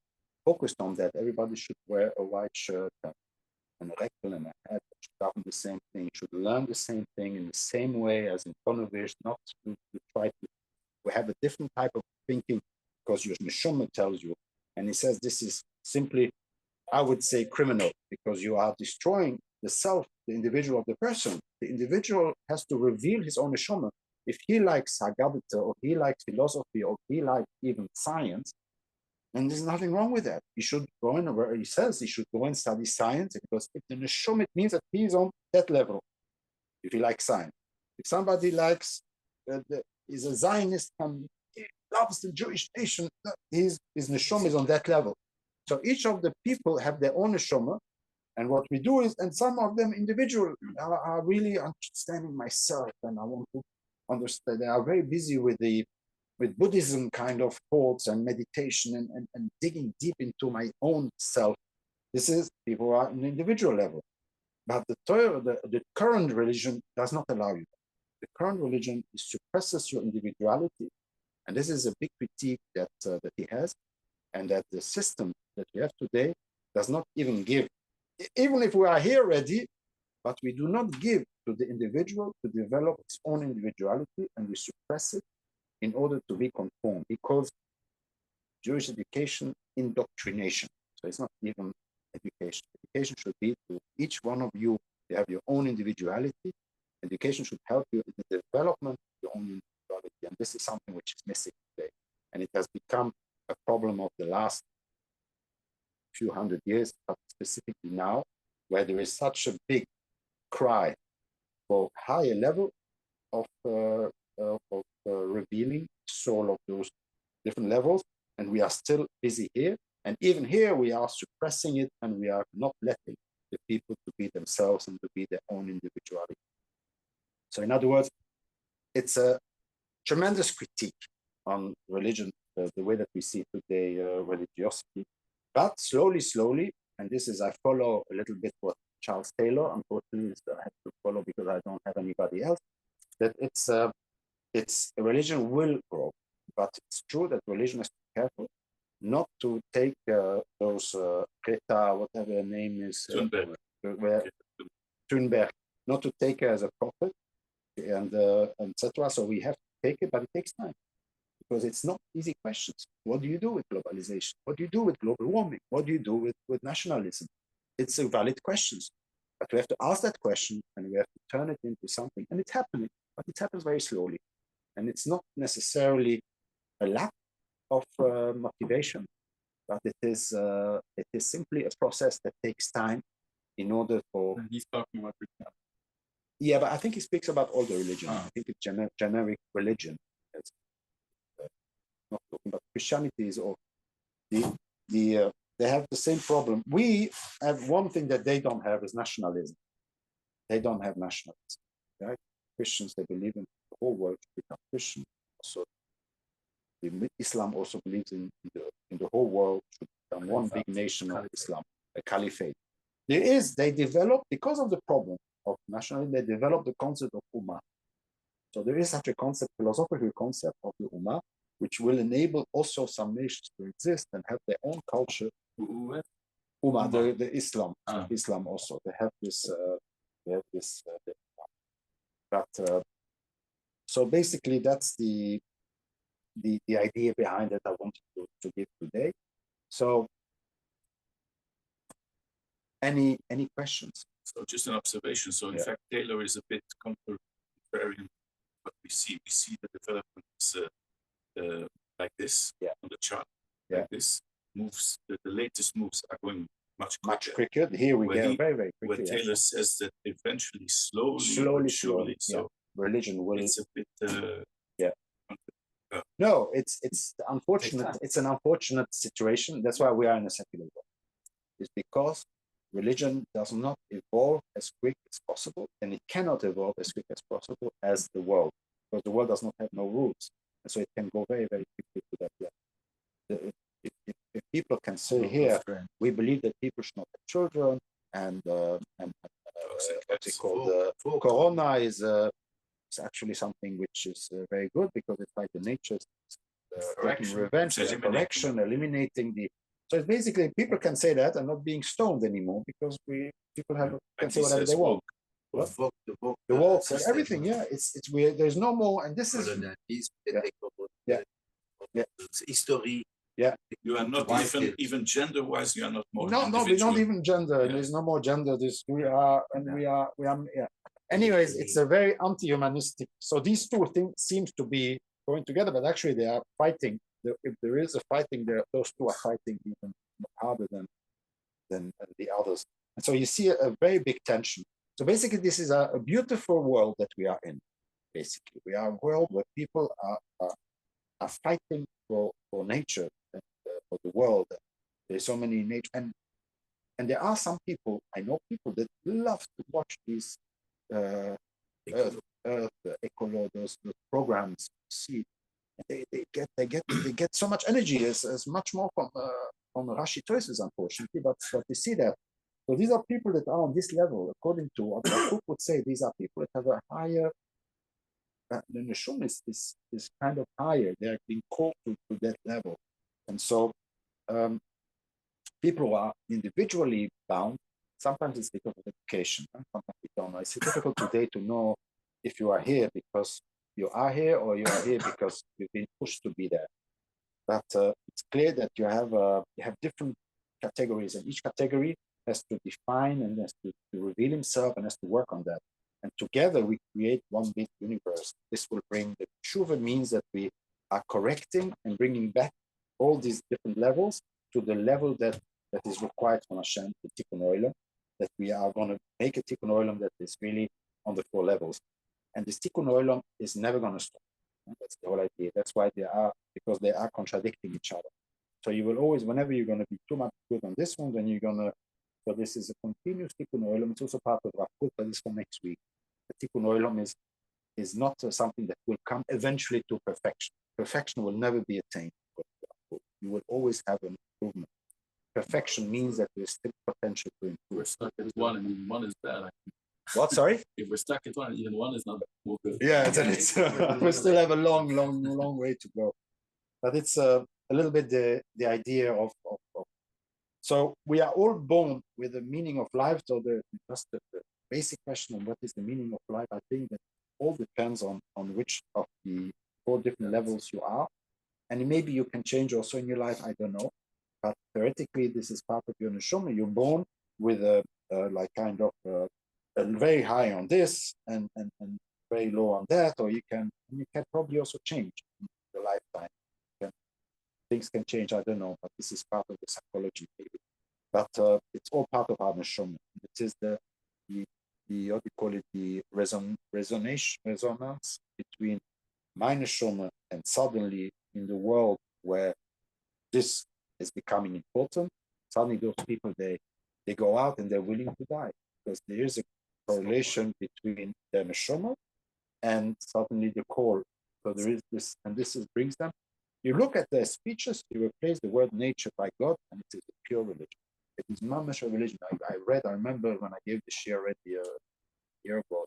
focused on that. Everybody should wear a white shirt and a rectal and a hat. Should govern the same thing. Should learn the same thing in the same way as in Ponevezh. Not to try to. We have a different type of thinking because your neshama tells you, and he says this is simply, I would say, criminal, because you are destroying the self, the individual of the person. The individual has to reveal his own neshama. If he likes Haggadah, or he likes philosophy, or he likes even science, then there's nothing wrong with that. He should go in where he says he should go and study science, because if the neshama, it means that he's on that level. If he likes science, if somebody likes, is a Zionist and he loves the Jewish nation, his neshama is on that level. So each of the people have their own neshama, and what we do is, and some of them individual are really understanding myself, and I want to understand. They are very busy with Buddhism kind of thoughts and meditation and digging deep into my own self. This is people who are on the individual level. But the Torah, the current religion does not allow you. The current religion suppresses your individuality. And this is a big critique that he has, and that the system that we have today does not even give. Even if we are here ready, but we do not give to the individual to develop its own individuality, and we suppress it in order to be conformed. He calls Jewish education indoctrination. So it's not even education. Education should be to each one of you, you have your own individuality. Education should help you in the development of your own individuality. And this is something which is missing today. And it has become a problem of the last few hundred years, but specifically now, where there is such a big cry for higher level of revealing soul of those different levels, and we are still busy here. And even here, we are suppressing it, and we are not letting the people to be themselves and to be their own individuality. So, in other words, it's a tremendous critique on religion, the way that we see today, religiosity. But slowly, and this is, I follow a little bit what Charles Taylor, unfortunately, I have to follow because I don't have anybody else, that it's a religion will grow, but it's true that religion has to be careful not to take those Greta, whatever her name is, Thunberg, not to take her as a prophet, and etc. So we have to take it, but it takes time, because it's not easy questions. What do you do with globalization? What do you do with global warming? What do you do with nationalism? It's a valid questions, but we have to ask that question, and we have to turn it into something. And it's happening, but it happens very slowly. And it's not necessarily a lack of motivation, but it is simply a process that takes time in order for. And he's talking about Christianity. Yeah, but I think he speaks about all the religion. I think it's generic religion. Not talking about Christianity is all. they have the same problem. We have one thing that they don't have is nationalism. They don't have nationalism. Right? Christians, they believe in the whole world to become Christian. So Islam also believes in the whole world should become one big nation of Islam, a caliphate. They develop, because of the problem of nationalism, they develop the concept of ummah. So there is such a concept, philosophical concept of the ummah, which will enable also some nations to exist and have their own culture. Ummah, the Islam, Islam also, they have this. But so basically, that's the idea behind it I wanted to give today. So, any questions? So just an observation. So in fact, Taylor is a bit contrarian. What we see the developments like this on the chart. Like this moves. The latest moves are going much quicker. Here we go very quickly. Where Taylor says that eventually, slowly. So religion will. It's a bit. No, it's unfortunate. It's an unfortunate situation. That's why we are in a secular world. It's because religion does not evolve as quick as possible, and it cannot evolve as quick as possible as the world, because the world does not have no rules, and so it can go very, very quickly to that level. If people can say here, we believe that people should not have children, and what's it called? Corona is actually something which is very good because it's like the nature's taking revenge, correction, eliminating the. So it's basically people can say that and not being stoned anymore because people can say whatever they want. The woke, everything, it's weird. There's no more, and this is history. Yeah, you are not even gender-wise. You are not more. No, we don't even gender. Yeah. There's no more gender. We are. Yeah. Anyways, it's a very anti-humanistic. So these two things seems to be going together, but actually they are fighting. If there is a fighting there, those two are fighting even harder than the others. And so you see a very big tension. So basically, this is a beautiful world that we are in. Basically, we are a world where people are fighting for nature and for the world. There's so many nature, and there are some people. I know people that love to watch these Earth, Ecolo, those programs. See, they get so much energy, as much more from Rashi choices, unfortunately. But you see that. So these are people that are on this level, according to what Cook would say. These are people that have a higher. The neshama is kind of higher. They are being called to that level, and so people are individually bound. Sometimes it's because of education. Sometimes we don't know. It's difficult today to know if you are here because you are here or you are here because you've been pushed to be there. But it's clear that you have different categories, and each category has to define and has to reveal himself and has to work on that. And together we create one big universe. This will bring the tshuva means that we are correcting and bringing back all these different levels to the level that is required from Hashem, the tikkun olam, that we are going to make a tikkun olam that is really on the 4 levels. And this tikkun olam is never going to stop. That's the whole idea. That's why because they are contradicting each other. So you will always, whenever you're going to be too much good on this one, then you're going to. So this is a continuous tikkun olam. It's also part of Rav Kook, but it's for next week. The tikkun olam is not something that will come eventually to perfection. Perfection will never be attained. You will always have an improvement. Perfection means that there's still potential to improve. We're stuck at one, and even one is bad. What? Sorry? If we're stuck at one, even one is not good. Yeah, we still have a long way to go. But it's a little bit the idea of. So we are all born with a meaning of life. So just the basic question of what is the meaning of life, I think that all depends on which of the 4 different levels you are. And maybe you can change also in your life, I don't know. But theoretically, this is part of your neshama. You're born with a very high on this and very low on that, or you can probably also change in your lifetime. Things can change, I don't know, but this is part of the psychology maybe. But it's all part of our neshama. It is the what we call it, the resonance between my neshama and suddenly in the world where this is becoming important, suddenly those people, they go out and they're willing to die because there is a correlation between their neshama and suddenly the call. So there is this, and this brings them. You look at their speeches, you replace the word nature by God, and it is a pure religion. It is mamash a religion. I remember when I gave the share already a year ago,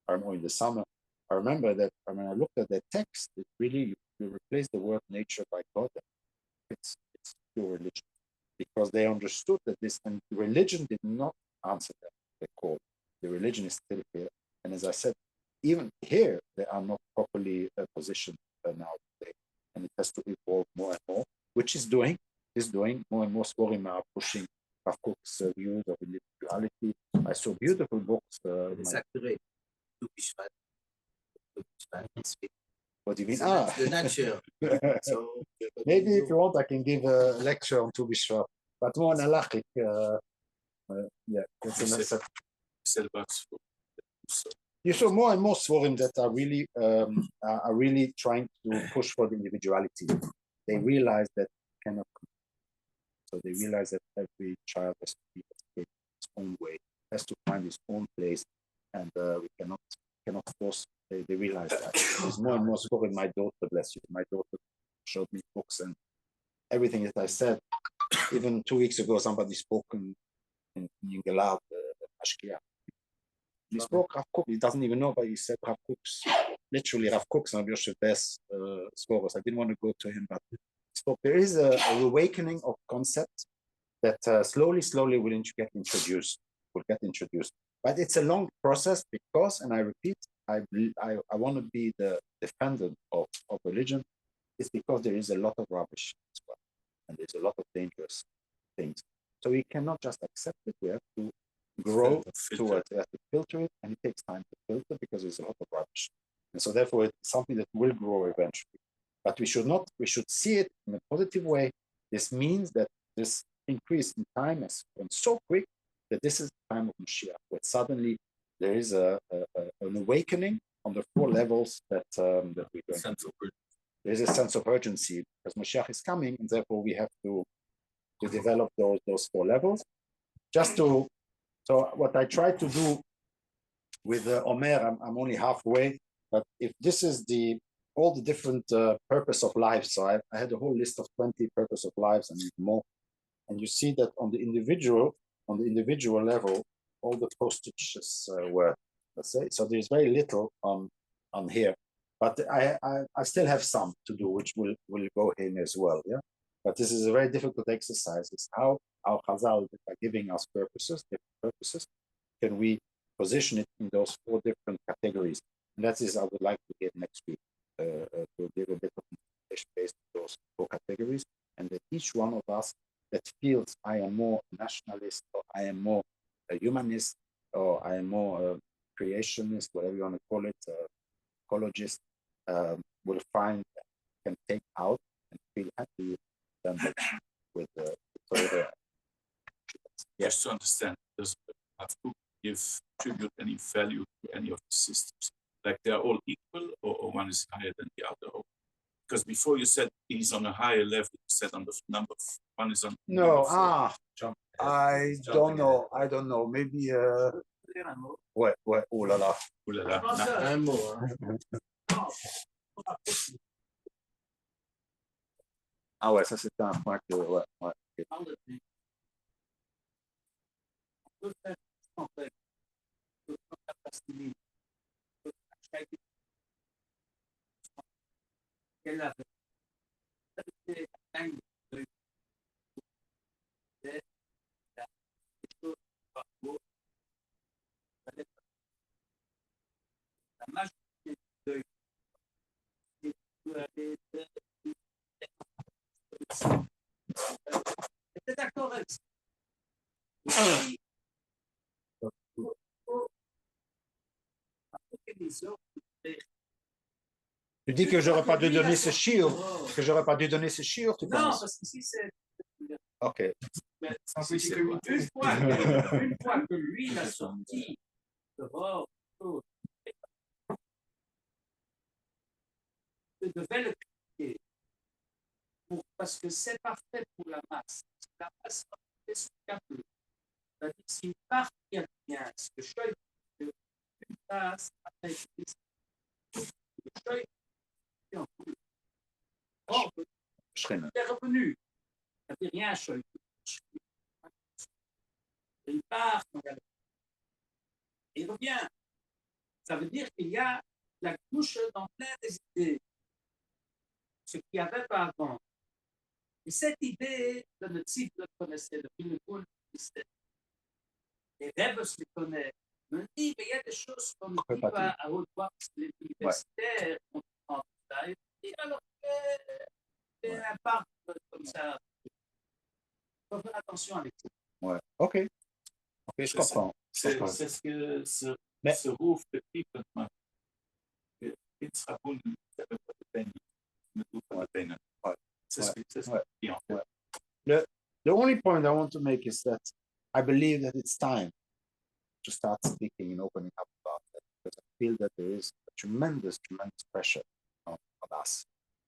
or more in the summer, I remember that when I looked at the text, it really, you replace the word nature by God, it's pure religion. Because they understood that this, and religion did not answer them, the call. The religion is still here. And as I said, even here, they are not properly positioned now today. And it has to evolve more and more, which is doing more and more. Sforim are pushing Rav Kook's views of individuality. I saw beautiful books. What do you mean? The nature. So maybe if you want, I can give a lecture on Tu B'Shvat, but more on halachic. Yeah, that's a message. You saw more and more Sforim that are really trying to push for the individuality. They realize that cannot. So they realize that every child has to be educated its own way, has to find his own place, and we cannot force. They realize that. There's more and more Sforim. My daughter, bless you, my daughter showed me books and everything that I said. Even 2 weeks ago, somebody spoke in Galad, Ashkia. He spoke Rav Kook. He doesn't even know, but he said Rav Kook's, literally Rav Kook's and Rabbi Yosef best scholars. I didn't want to go to him, but he spoke. There is a awakening of concepts that slowly will get introduced. But it's a long process because, and I repeat, I want to be the defendant of religion. It's because there is a lot of rubbish as well, and there's a lot of dangerous things. So we cannot just accept it. We have to grow towards it. We have to filter it, and it takes time to filter because there's a lot of rubbish. And so therefore, it's something that will grow eventually. But we should see it in a positive way. This means that this increase in time has been so quick that this is the time of Mashiach, where suddenly there is an awakening on the 4 levels that we're going to do. There is a sense of urgency because Mashiach is coming, and therefore we have to develop those 4 levels. So what I try to do with Omer, I'm only halfway, but if this is all the different purpose of life, so I had a whole list of 20 purpose of lives and even more, and you see that on the individual level, all the postages were, let's say, so there's very little on here, but I still have some to do, which will go in as well, yeah. But this is a very difficult exercise. It's how our Chazal, by giving us different purposes, can we position it in those 4 different categories. And that is, I would like to get next week, to give a bit of information based on those 4 categories. And that each one of us that feels I am more nationalist, or I am more a humanist, or I am more a creationist, whatever you want to call it, ecologist, will find, can take out and feel happy with the Torah. Just to understand, does Rav Kook tribute any value to any of the systems? Like they are all equal, or one is higher than the other? Because before you said he's on a higher level, you said on the number one is on. No, I don't know. Maybe ouais, oh là là. Ouh là là. Un mot. Ah ouais, ça c'était un point que ouais. D'accord avec ça. Tu dis que j'aurais pas dû donner ce shiur, tu penses? Non, parce que si c'est... Ok. Mais une fois que lui l'a sorti dehors, je devais le critiquer. parce que c'est parfait pour la masse. La masse est sous capot. C'est-à-dire, si une part qui bien, ce que je fais, une tasse, après, le cheuil est en couleur. Or, il est revenu. Ça ne fait rien, cheuil. Il part, il revient. Ça veut dire qu'il y a la couche dans plein des idées. Ce qu'il n'y avait pas avant. Et cette idée, le Natif le connaissait, depuis le coup, les rêves se les connaissent. Me dit, mais il y a des choses qu'on ne dit pas à haute voix, parce que les universitaires ont en ça. Et alors, un parc comme ça, il faut faire attention avec ça. Ouais, ok, je comprends. C'est ce que ce roof de people, it's a bull, The only point I want to make is that I believe that it's time to start speaking and opening up about that, because I feel that there is a tremendous pressure on us,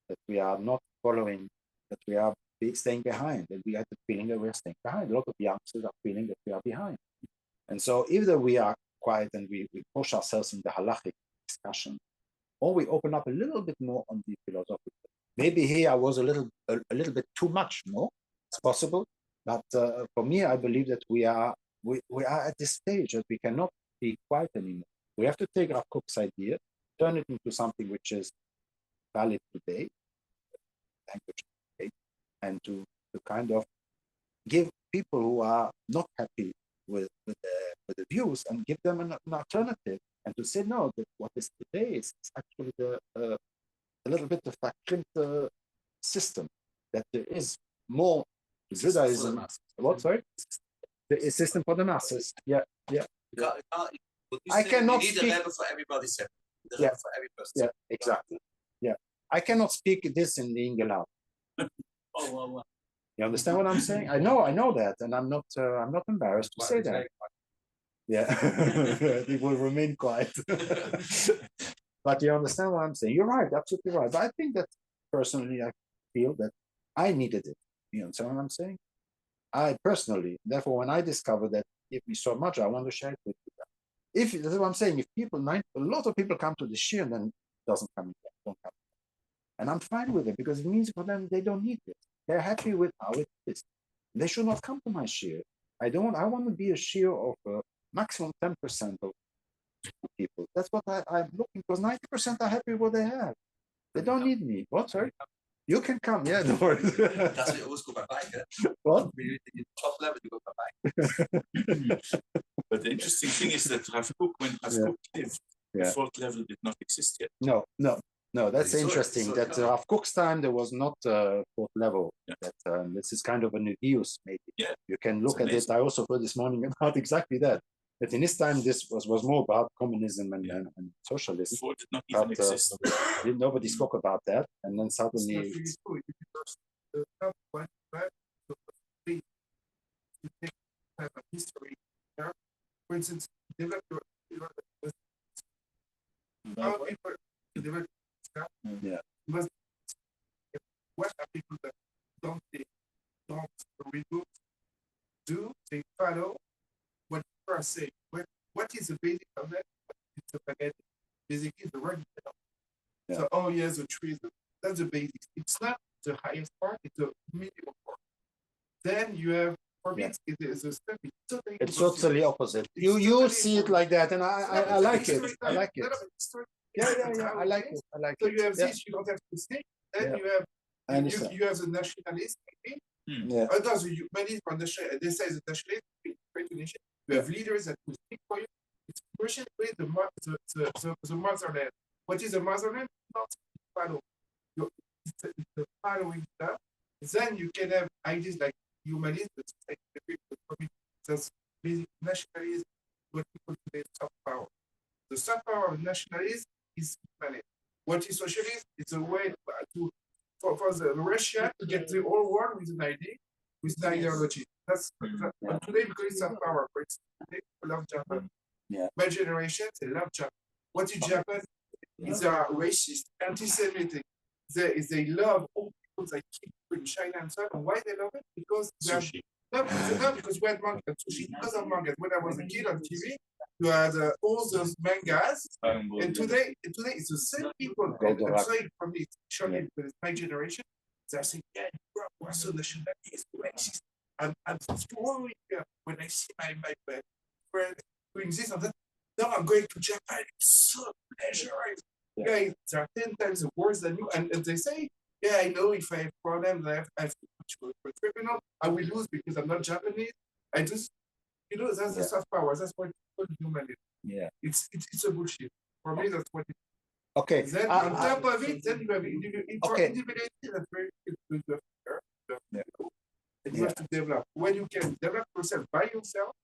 that we are not following, that we are staying behind, and we have the feeling that we're staying behind. A lot of youngsters are feeling that we are behind. And so either we are quiet and we push ourselves in the halachic discussion, or we open up a little bit more on the philosophical. Maybe here I was a little bit too much, no? It's possible. But for me, I believe that we are at this stage that we cannot be quiet anymore. We have to take Rav Kook's idea, turn it into something which is valid today, language today, and to kind of give people who are not happy with the views and give them an alternative, and to say no, that what is today is actually a little bit of a crimped system, that there is more Judaism. What, sorry? The system for the masses. Yeah. I cannot speak. You need a level for everybody separate. Yeah. For every person. Yeah, exactly. Yeah. I cannot speak this in the Engelab. Oh. You understand what I'm saying? I know that, and I'm not embarrassed to say that. Yeah, it will remain quiet. But you understand what I'm saying? You're right, absolutely right. But I think that personally, I feel that I needed it. You understand what I'm saying? I personally, therefore, when I discovered that it me so much, I want to share it with you. If that's what I'm saying, if a lot of people come to the shir, then it doesn't come again, don't come again. And I'm fine with it, because it means for them they don't need it. They're happy with how it is. They should not come to my shir. I want to be a shir of maximum 10% of people. That's what I'm looking for. 90% are happy with what they have. They don't need me. What, sorry? You can come, yeah, don't worry. That's why always go by bike. What? Top level, you go by bike. But the interesting thing is that Rav Kook, when Rav Kook lived, the fourth level did not exist yet. No, that's interesting. That Rav Kook's time, there was not a fourth level. Yeah. That this is kind of a new use, maybe. Yeah. You can look at it. I also heard this morning about exactly that. That in his time, this was more about communism and socialism. Before did not even exist. Nobody spoke about that, and then suddenly. History. For instance, develop Yeah. What are people that don't read books do? They follow what people are saying. What is the basic of that? It's a baguette. Basically, the word. Yeah. So, the trees. That's the basics. It's not the highest part. It's the medium part. Then you have. For me, it's a step. It's totally opposite. You see it like that, and I like it. I like it. Yeah. I like it. So you have this. You don't have to say. Then you have. You have the nationalist. Yeah. Others, the humanist, they say the nationalist. You have leaders that will speak for you. It's question with the motherland. What is the motherland? Not follow. It's the following stuff. Then you can have ideas like humanism, that's basic nationalism, what people today soft power. The soft power of nationalism is humanism. What is socialism? It's a way for the Russia to get the whole world with an idea, with an ideology. That's today because it's soft power. For instance, people love Japan. Yeah. My generation, they love Japan. What is Japan? It's a racist, anti-Semitic. They love all people like in China and so on. Why they love it? Because they have, Sushi. not because we had manga and sushi, because of manga. When I was a kid on TV, you had all those mangas, and today it's the same people. And I'm sorry for me, surely because it's my generation. They're saying, yeah, we're so nationalist, racist. I'm throwing up when I see my friend doing this and that. Now I'm going to Japan. It's so pleasuring. Guys, they are 10 times worse than you. And they say, yeah, I know if I have problems, I have to put for tribunal, I will lose because I'm not Japanese. I just, that's the soft power. That's what humanity. Yeah. It's a bullshit. For me, that's what it is. Okay. Then on top of it, then you have individuality that's very good. And you have to develop. When you can develop yourself by yourself,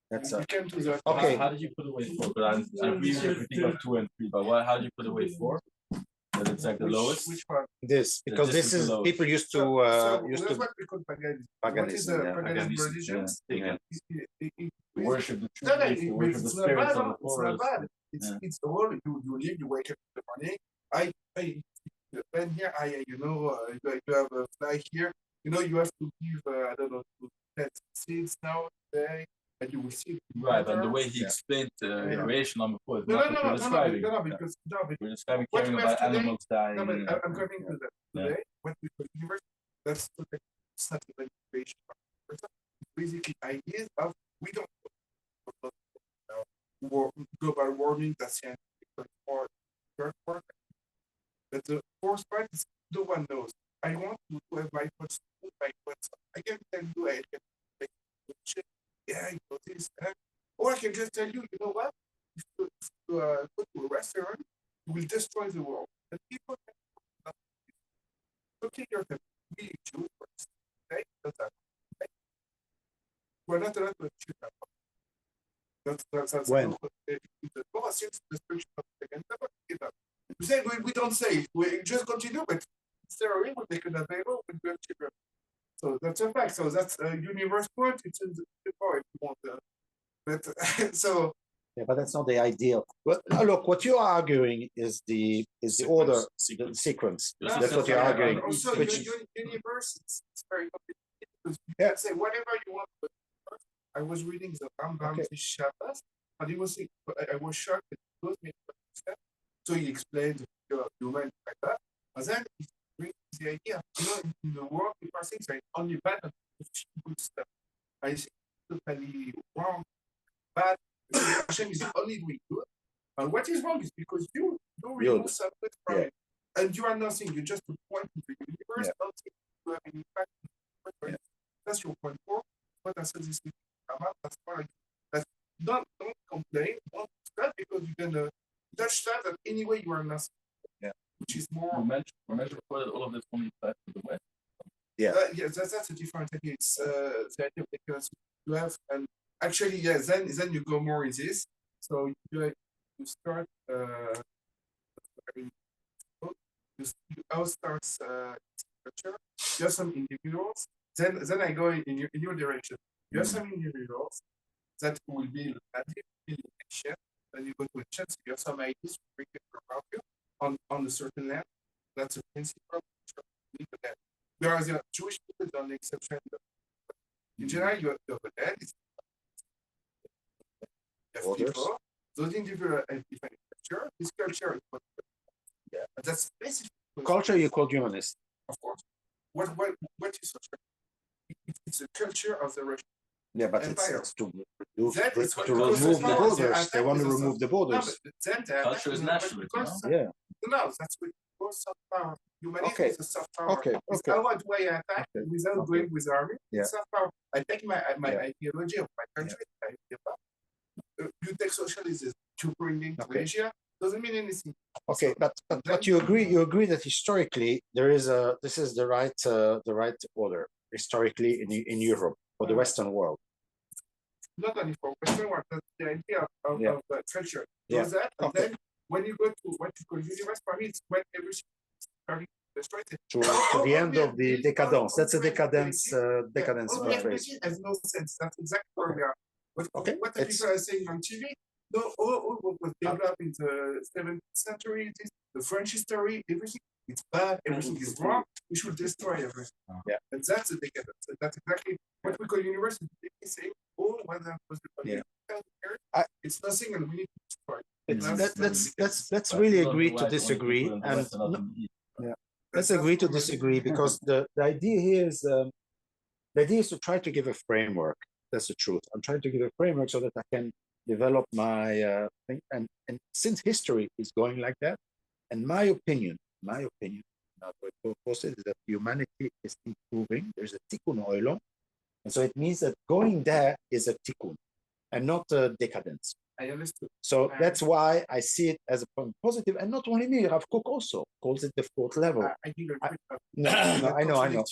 That's you can do that. okay. How did you put away 4? But I agree with everything of 2 and 3. But how did you put away 4? That it's like the lowest. Which one? This because this is people used to that's what we call paganism. What is the paganism religion? Worship the No, tree, no, worship the it's not spirits bad. of the It's not forest. bad. It's the whole you live, you wake up in the morning. Then here you have a fly here. You have to give I don't know to plant seeds now today, and you will see. Right, and the way he explained creation number 4 is not what we're describing. Because We're describing what caring we about have today- animals dying. no, but I'm coming to that today. What we call universe, that's totally, it's not even creation. It's basically ideas of we don't know global warming, that's scientific or third part. But the fourth part is no one knows. I want to have my first my thoughts. I can tell you I can make yeah, this, or I can just tell you, you know what? If you go to a restaurant, you will destroy the world. And people can look at your we choose first. Okay? We're not allowed to choose that. That's when the since destruction of the never give up. We say we don't say it. We just continue, but theory will make it available when we have children. So that's a fact. So that's a universe point. It's in the core if you want. But so yeah, but that's not the ideal. Well, look, what you are arguing is the order, the sequence. That's what you're arguing. Also, Which, universe, it's very complicated because you yeah. can say whatever you want. But I was reading the Rambam Shabbos, and he was saying, I was shocked that he goes me to understand. So he explained the figure of human like that, and then he brings the idea. In the world, people are saying it's only bad and good stuff. I think totally wrong, bad. Hashem is only doing good. And what is wrong is because you remove something from it. And you are nothing, you just point to the universe, nothing to have an impact. That's your point 4. What I said this week, that's why don't complain, don't start because you're gonna touch that anyway you are nothing. Yeah. Which is more. You mentioned all of this only applies to the West. Yeah. That's a different idea. It's the idea because you have and actually then you go more in this. So you start you all starts structure. You have some individuals. Then I go in your direction. You have some individuals that will be action. Then you go to action. So you have some ideas to bring it about you on a certain land. That's a principle. Whereas the Jewish people don't exception. In general, you have a land. People, those individuals have different culture. This culture is what that's specific. Culture you call humanist. Of course. What is social? It's a culture of the Russian. Yeah, but Empire. it's to remove the borders. They want to remove the borders. Culture is national. Yeah. No, that's what soft power. Humanity is a soft power. Okay. How do I attack without going with army? Yeah. Soft power. I take my ideology of my country. You take socialism to bring it to Asia. Doesn't mean anything. Okay, but you agree that historically this is the right order historically in Europe for the Western world. Not only for Western world, but the idea of culture. Yeah. That, and then when you go to what you call universe, for me, it's when everything is starting to destroy it. To the end of the decadence. That's a decadence phase. Has no sense. That's exactly where we are. What the people are saying on TV, all what was developed in the 17th century, the French history, everything it's bad, everything is wrong, we should destroy everything. Yeah. And that's the decadence. And that's exactly what we call universal. They say, oh, when that was the Yeah. it's nothing and we need to destroy. Let's really agree to disagree, and yeah, let's agree to disagree, because the idea here is the idea is to try to give a framework. That's the truth. I'm trying to give a framework so that I can develop my thing. And since history is going like that, and my opinion, not what I posted, is that humanity is improving. There's a tikkun olam, and so it means that going there is a tikkun and not a decadence. I understood. So that's why I see it as a positive, and not only me. Rav Kook also calls it the fourth level. I didn't agree. No, I know.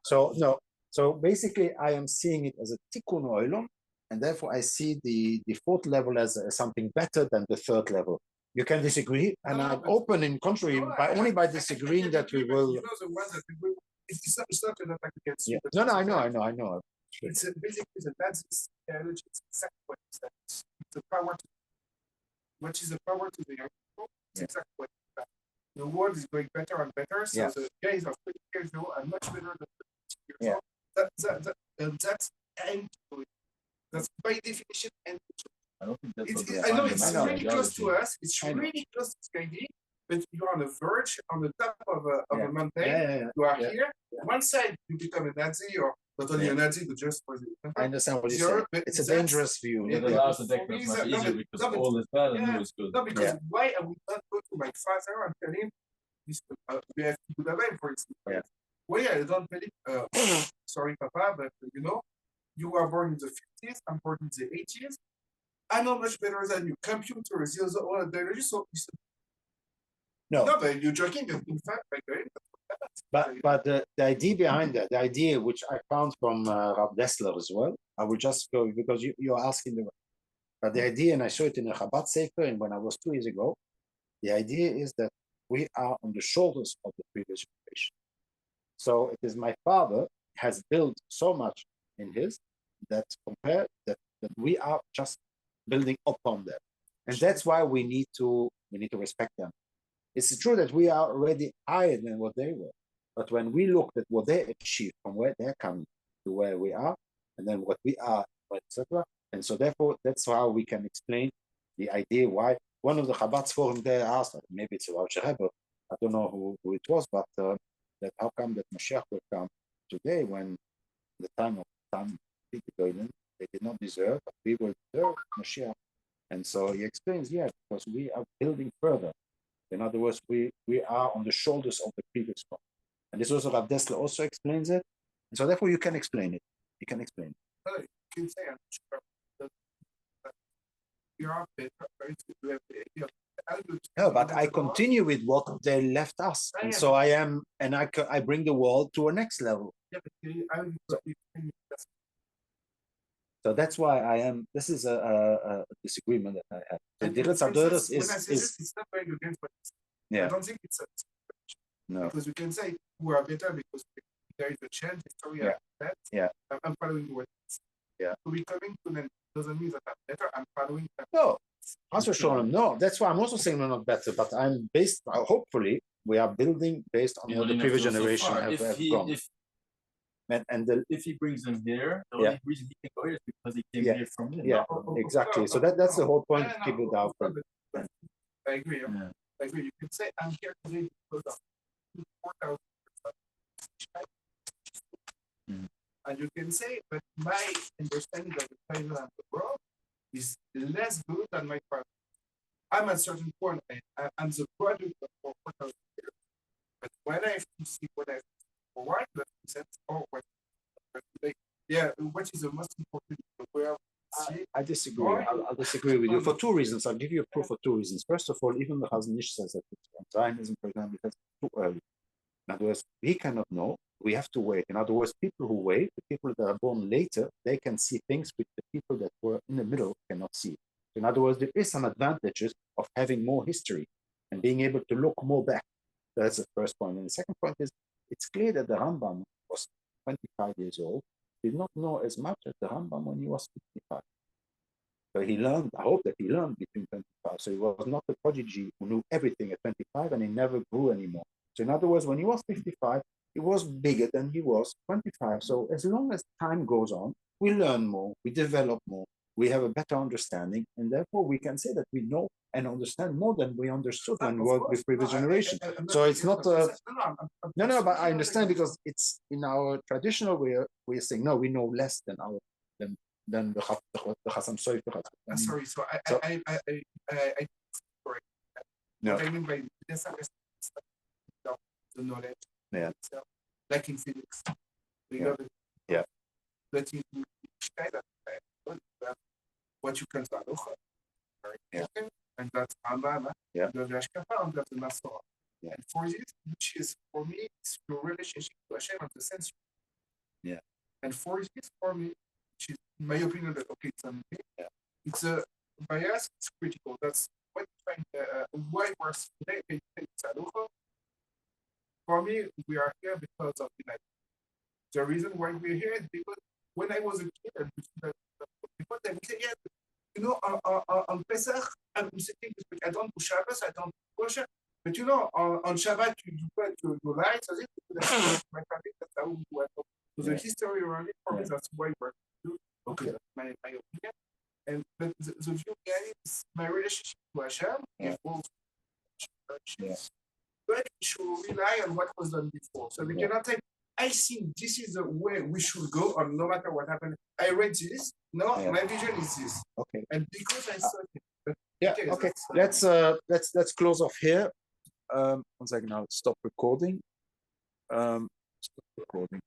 So no. So basically, I am seeing it as a tikkun olam, and therefore I see the fourth level as something better than the third level. You can disagree, and I'm open in contrary, only by disagreeing that we will. You know the ones that it's not an attack against you. No, I know. It's basically the Nazis ideology. It's exactly what it's that. It's the power to. What is the power to the young people? It's exactly what it's that. The world is going better and better. So the guys of 20 years old are much better than 30 years old. That's end to it. That's by definition end to it. I don't think that's I know it's really close to us. It's really close to Skype, but you're on the verge, on the top of a mountain. You are here. One side you become a Nazi, or not only a Nazi, but just for the. I understand what you're saying. It's a dangerous view. It allows the deck much easier because all is bad and new is good. No, because why I would not go to my father and tell him this? We have to do that for instance. Why I don't tell him? Sorry, Papa, but you were born in the 50s. I'm born in the 80s. I know much better than you. Computers, all the biology. So no, but you're joking. In fact, but the idea behind that, the idea which I found from Rav Dessler as well. I will just go because you're asking the idea, and I saw it in a Chabad Sefer, and when I was 2 years ago, the idea is that we are on the shoulders of the previous generation. So it is my father has built so much in his that compared that we are just building upon them, and that's why we need to respect them. It's true that we are already higher than what they were, but when we look at what they achieved from where they're coming to where we are, and then what we are, etc., and so therefore that's how we can explain the idea why one of the Chabad forum there asked, maybe it's about Rebbe, I don't know who it was, but that how come that Mashiach will come today when the time they did not deserve, but we will deserve Mashiach. And so he explains, because we are building further. In other words, we are on the shoulders of the previous one. And this also Rav Dessler also explains it. And so therefore you can explain it. You can explain it. Well, you can say I'm sure that you are better. No, but I continue with what they left us. And so I am, and I bring the world to a next level. Yeah, but so that's why I am. This is a disagreement that I have. The difference of is it's not going against what I don't think it's a no, because you can say we are better because there is a change. History that. I'm following what. To be coming to them doesn't mean that I'm better. I'm following that. No, no. That's why I'm also saying we're not better, but I'm based. Hopefully, we are building based on what the previous generation have gone. If he brings them here, the only reason he can go here is because he came here from here. Yeah, exactly. So that's the whole point. People doubt. I agree. I agree. You can say I'm here today because of 4,000. And you can say, but my understanding of the China and the world is less good than my father. I'm at a certain point, I'm the product of 4,000 years. But when I have to see what I have to see forward, that presents what is the most important world? I disagree. I'll disagree with you for two reasons. I'll give you a proof for two reasons. First of all, even the Chazon Ish says that Zionism, for example, because it's too early. In other words, we cannot know. We have to wait. In other words, people who wait, the people that are born later, they can see things which the people that were in the middle cannot see. In other words, there is some advantages of having more history and being able to look more back. That's the first point. And the second point is, it's clear that the Rambam was 25 years old, did not know as much as the Rambam when he was 55. So he learned, I hope that he learned between 25. So he was not a prodigy who knew everything at 25 and he never grew anymore. So in other words, when he was 55, he was bigger than he was 25. So as long as time goes on, we learn more, we develop more, we have a better understanding, and therefore we can say that we know and understand more than we understood when we worked with previous generation. So it's not no, but I understand, because it's in our traditional way. We're saying no, we know less than our than the Chassam Sofer. I'm sorry. So I correct. No. What I mean by the knowledge. Yeah. So, like in physics. Yeah. That you what you can do. Yeah. And that's Amama. Yeah. And that's the Nasor. Yeah. And for this, which is for me, it's your relationship to Hashem and the sense. Yeah. And for this, for me, which is in my opinion, that okay, it's a bias, it's critical. That's what why we're today. For me, we are here because of the night. The reason why we're here is because when I was a kid, before that, we said, yeah, you know, on Pesach, I'm sitting, I don't do Shabbos, I don't do kosher, but you know, on Shabbat, you do what you like, so my family, that's how we do it. So the history around it, for me, that's why we're doing. Okay, that's my opinion. And but the view behind it is my relationship to Hashem evolves. But we should rely on what was done before. So we cannot take, I think this is the way we should go, or no matter what happened. I read this, my vision is this. Okay. And because I saw it. Okay. Let's close off here. One second, I'll stop recording. Stop recording.